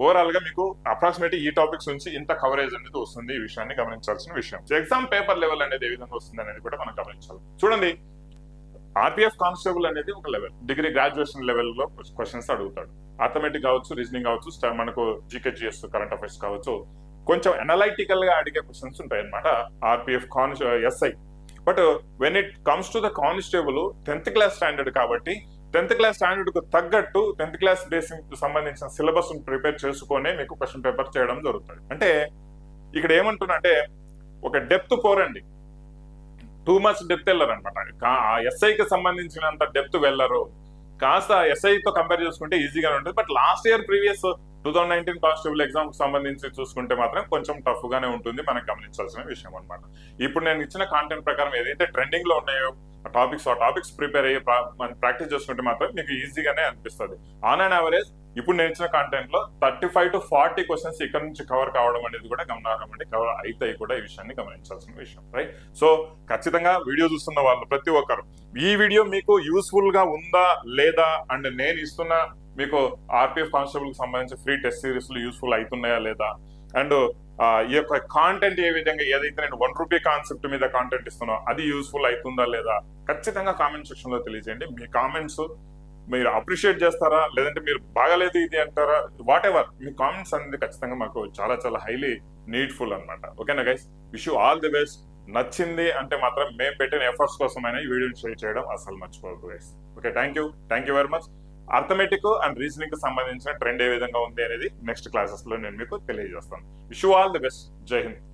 ఓవరాల్ గా మీకు అప్రాక్సిమేట్ ఈ టాపిక్స్ నుంచి ఇంత కవరేజ్ అనేది వస్తుంది. ఈ విషయాన్ని గమనించాల్సిన విషయం. ఎగ్జామ్ పేపర్ లెవెల్ అనేది ఏ విధంగా వస్తుంది అనేది కూడా మనం గమనించాలి. చూడండి, ఆర్పిఎఫ్ కానిస్టేబుల్ అనేది ఒక లెవెల్, డిగ్రీ గ్రాడ్యుయేషన్ లెవెల్ లో క్వశ్చన్స్ అడుగుతాడు. అథమెటిక్ కావచ్చు, రీజనింగ్ కావచ్చు, మనకు జీకే జిఎస్ కరెంట్ అఫైర్స్ కావచ్చు. కొంచెం అనలైటికల్ గా అడిగే క్వశ్చన్స్ ఉంటాయి అనమాట RPF SI. But when it comes to the constable 10th class standard కాబట్టి 10th క్లాస్ స్టాండర్డ్ కు తగ్గట్టు 10th క్లాస్ బేసిక్ సంబంధించిన సిలబస్ ప్రిపేర్ చేసుకునే మీకు క్వశ్చన్ పేపర్ చేయడం జరుగుతుంది. అంటే ఇక్కడ ఏమంటున్నా అంటే ఒక డెప్త్ పోరండి, టూ మచ్ డెప్త్ వెళ్ళరు అనమాట. ఎస్ఐకి సంబంధించినంత డెప్త్ వెళ్ళరు. కాస్త ఎస్ఐతో కంపేర్ చేసుకుంటే ఈజీగానే ఉంటుంది. But last year previous 2019 constable exam కి సంబంధించి చూసుకుంటే మాత్రం కొంచెం టఫ్ గానే ఉంటుంది, మనకు గమనించాల్సిన విషయం అనమాట. ఇప్పుడు నేను ఇచ్చిన కాంటెంట్ ప్రకారం ఏదైతే ట్రెండింగ్ లో ఉన్నాయో ఆ టాపిక్స్ ప్రిపేర్ అయ్యి ప్రాక్టీస్ చేసుకుంటే మాత్రం మీకు ఈజీగానే అనిపిస్తుంది. ఆన్ అండ్ యావరేజ్ ఇప్పుడు నేను ఇచ్చిన కాంటెంట్ లో 35 to 40 క్వశ్చన్స్ ఇక్కడ నుంచి కవర్ కావడం అనేది కూడా గమనార్హం అండి. కవర్ అవుతాయి కూడా, ఈ విషయాన్ని గమనించాల్సిన విషయం. రైట్, సో ఖచ్చితంగా వీడియో చూస్తున్న వాళ్ళు ప్రతి ఒక్కరు ఈ వీడియో మీకు యూస్ఫుల్ గా ఉందా లేదా, అండ్ నేను ఇస్తున్న మీకు ఆర్పిఎఫ్ కానిస్టేబుల్ కి సంబంధించి ఫ్రీ టెస్ట్ సిరీస్ లు యూస్ఫుల్ అవుతున్నాయా లేదా, అండ్ ఈ యొక్క కాంటెంట్ ఏ విధంగా, ఏదైతే నేను 1 రూపీ కాన్సెప్ట్ మీద కాంటెంట్ ఇస్తున్నా అది యూస్ఫుల్ అవుతుందా లేదా, ఖచ్చితంగా కామెంట్ సెక్షన్ లో తెలియజేయండి. మీ కామెంట్స్ మీరు అప్రిషియేట్ చేస్తారా, లేదంటే మీరు బాగాలేదు ఇది అంటారా, వాట్ ఎవర్, మీ కామెంట్స్ అనేది ఖచ్చితంగా మాకు చాలా చాలా హైలీ నీడ్ఫుల్ అనమాట. ఓకేనా guys, wish you all the best. నచ్చింది అంటే మాత్రం మేము పెట్టిన ఎఫర్ట్స్ కోసమైనా ఈ వీడియోని షేర్ చేయడం అసలు మర్చిపోవద్దు guys. Okay, thank you very much. Arithmetic and reasoning కి సంబంధించిన ట్రెండ్ ఏ విధంగా ఉంది అనేది నెక్స్ట్ క్లాసెస్ లో నేను మీకు తెలియజేస్తాను. Wish you all the best. జై హింద్.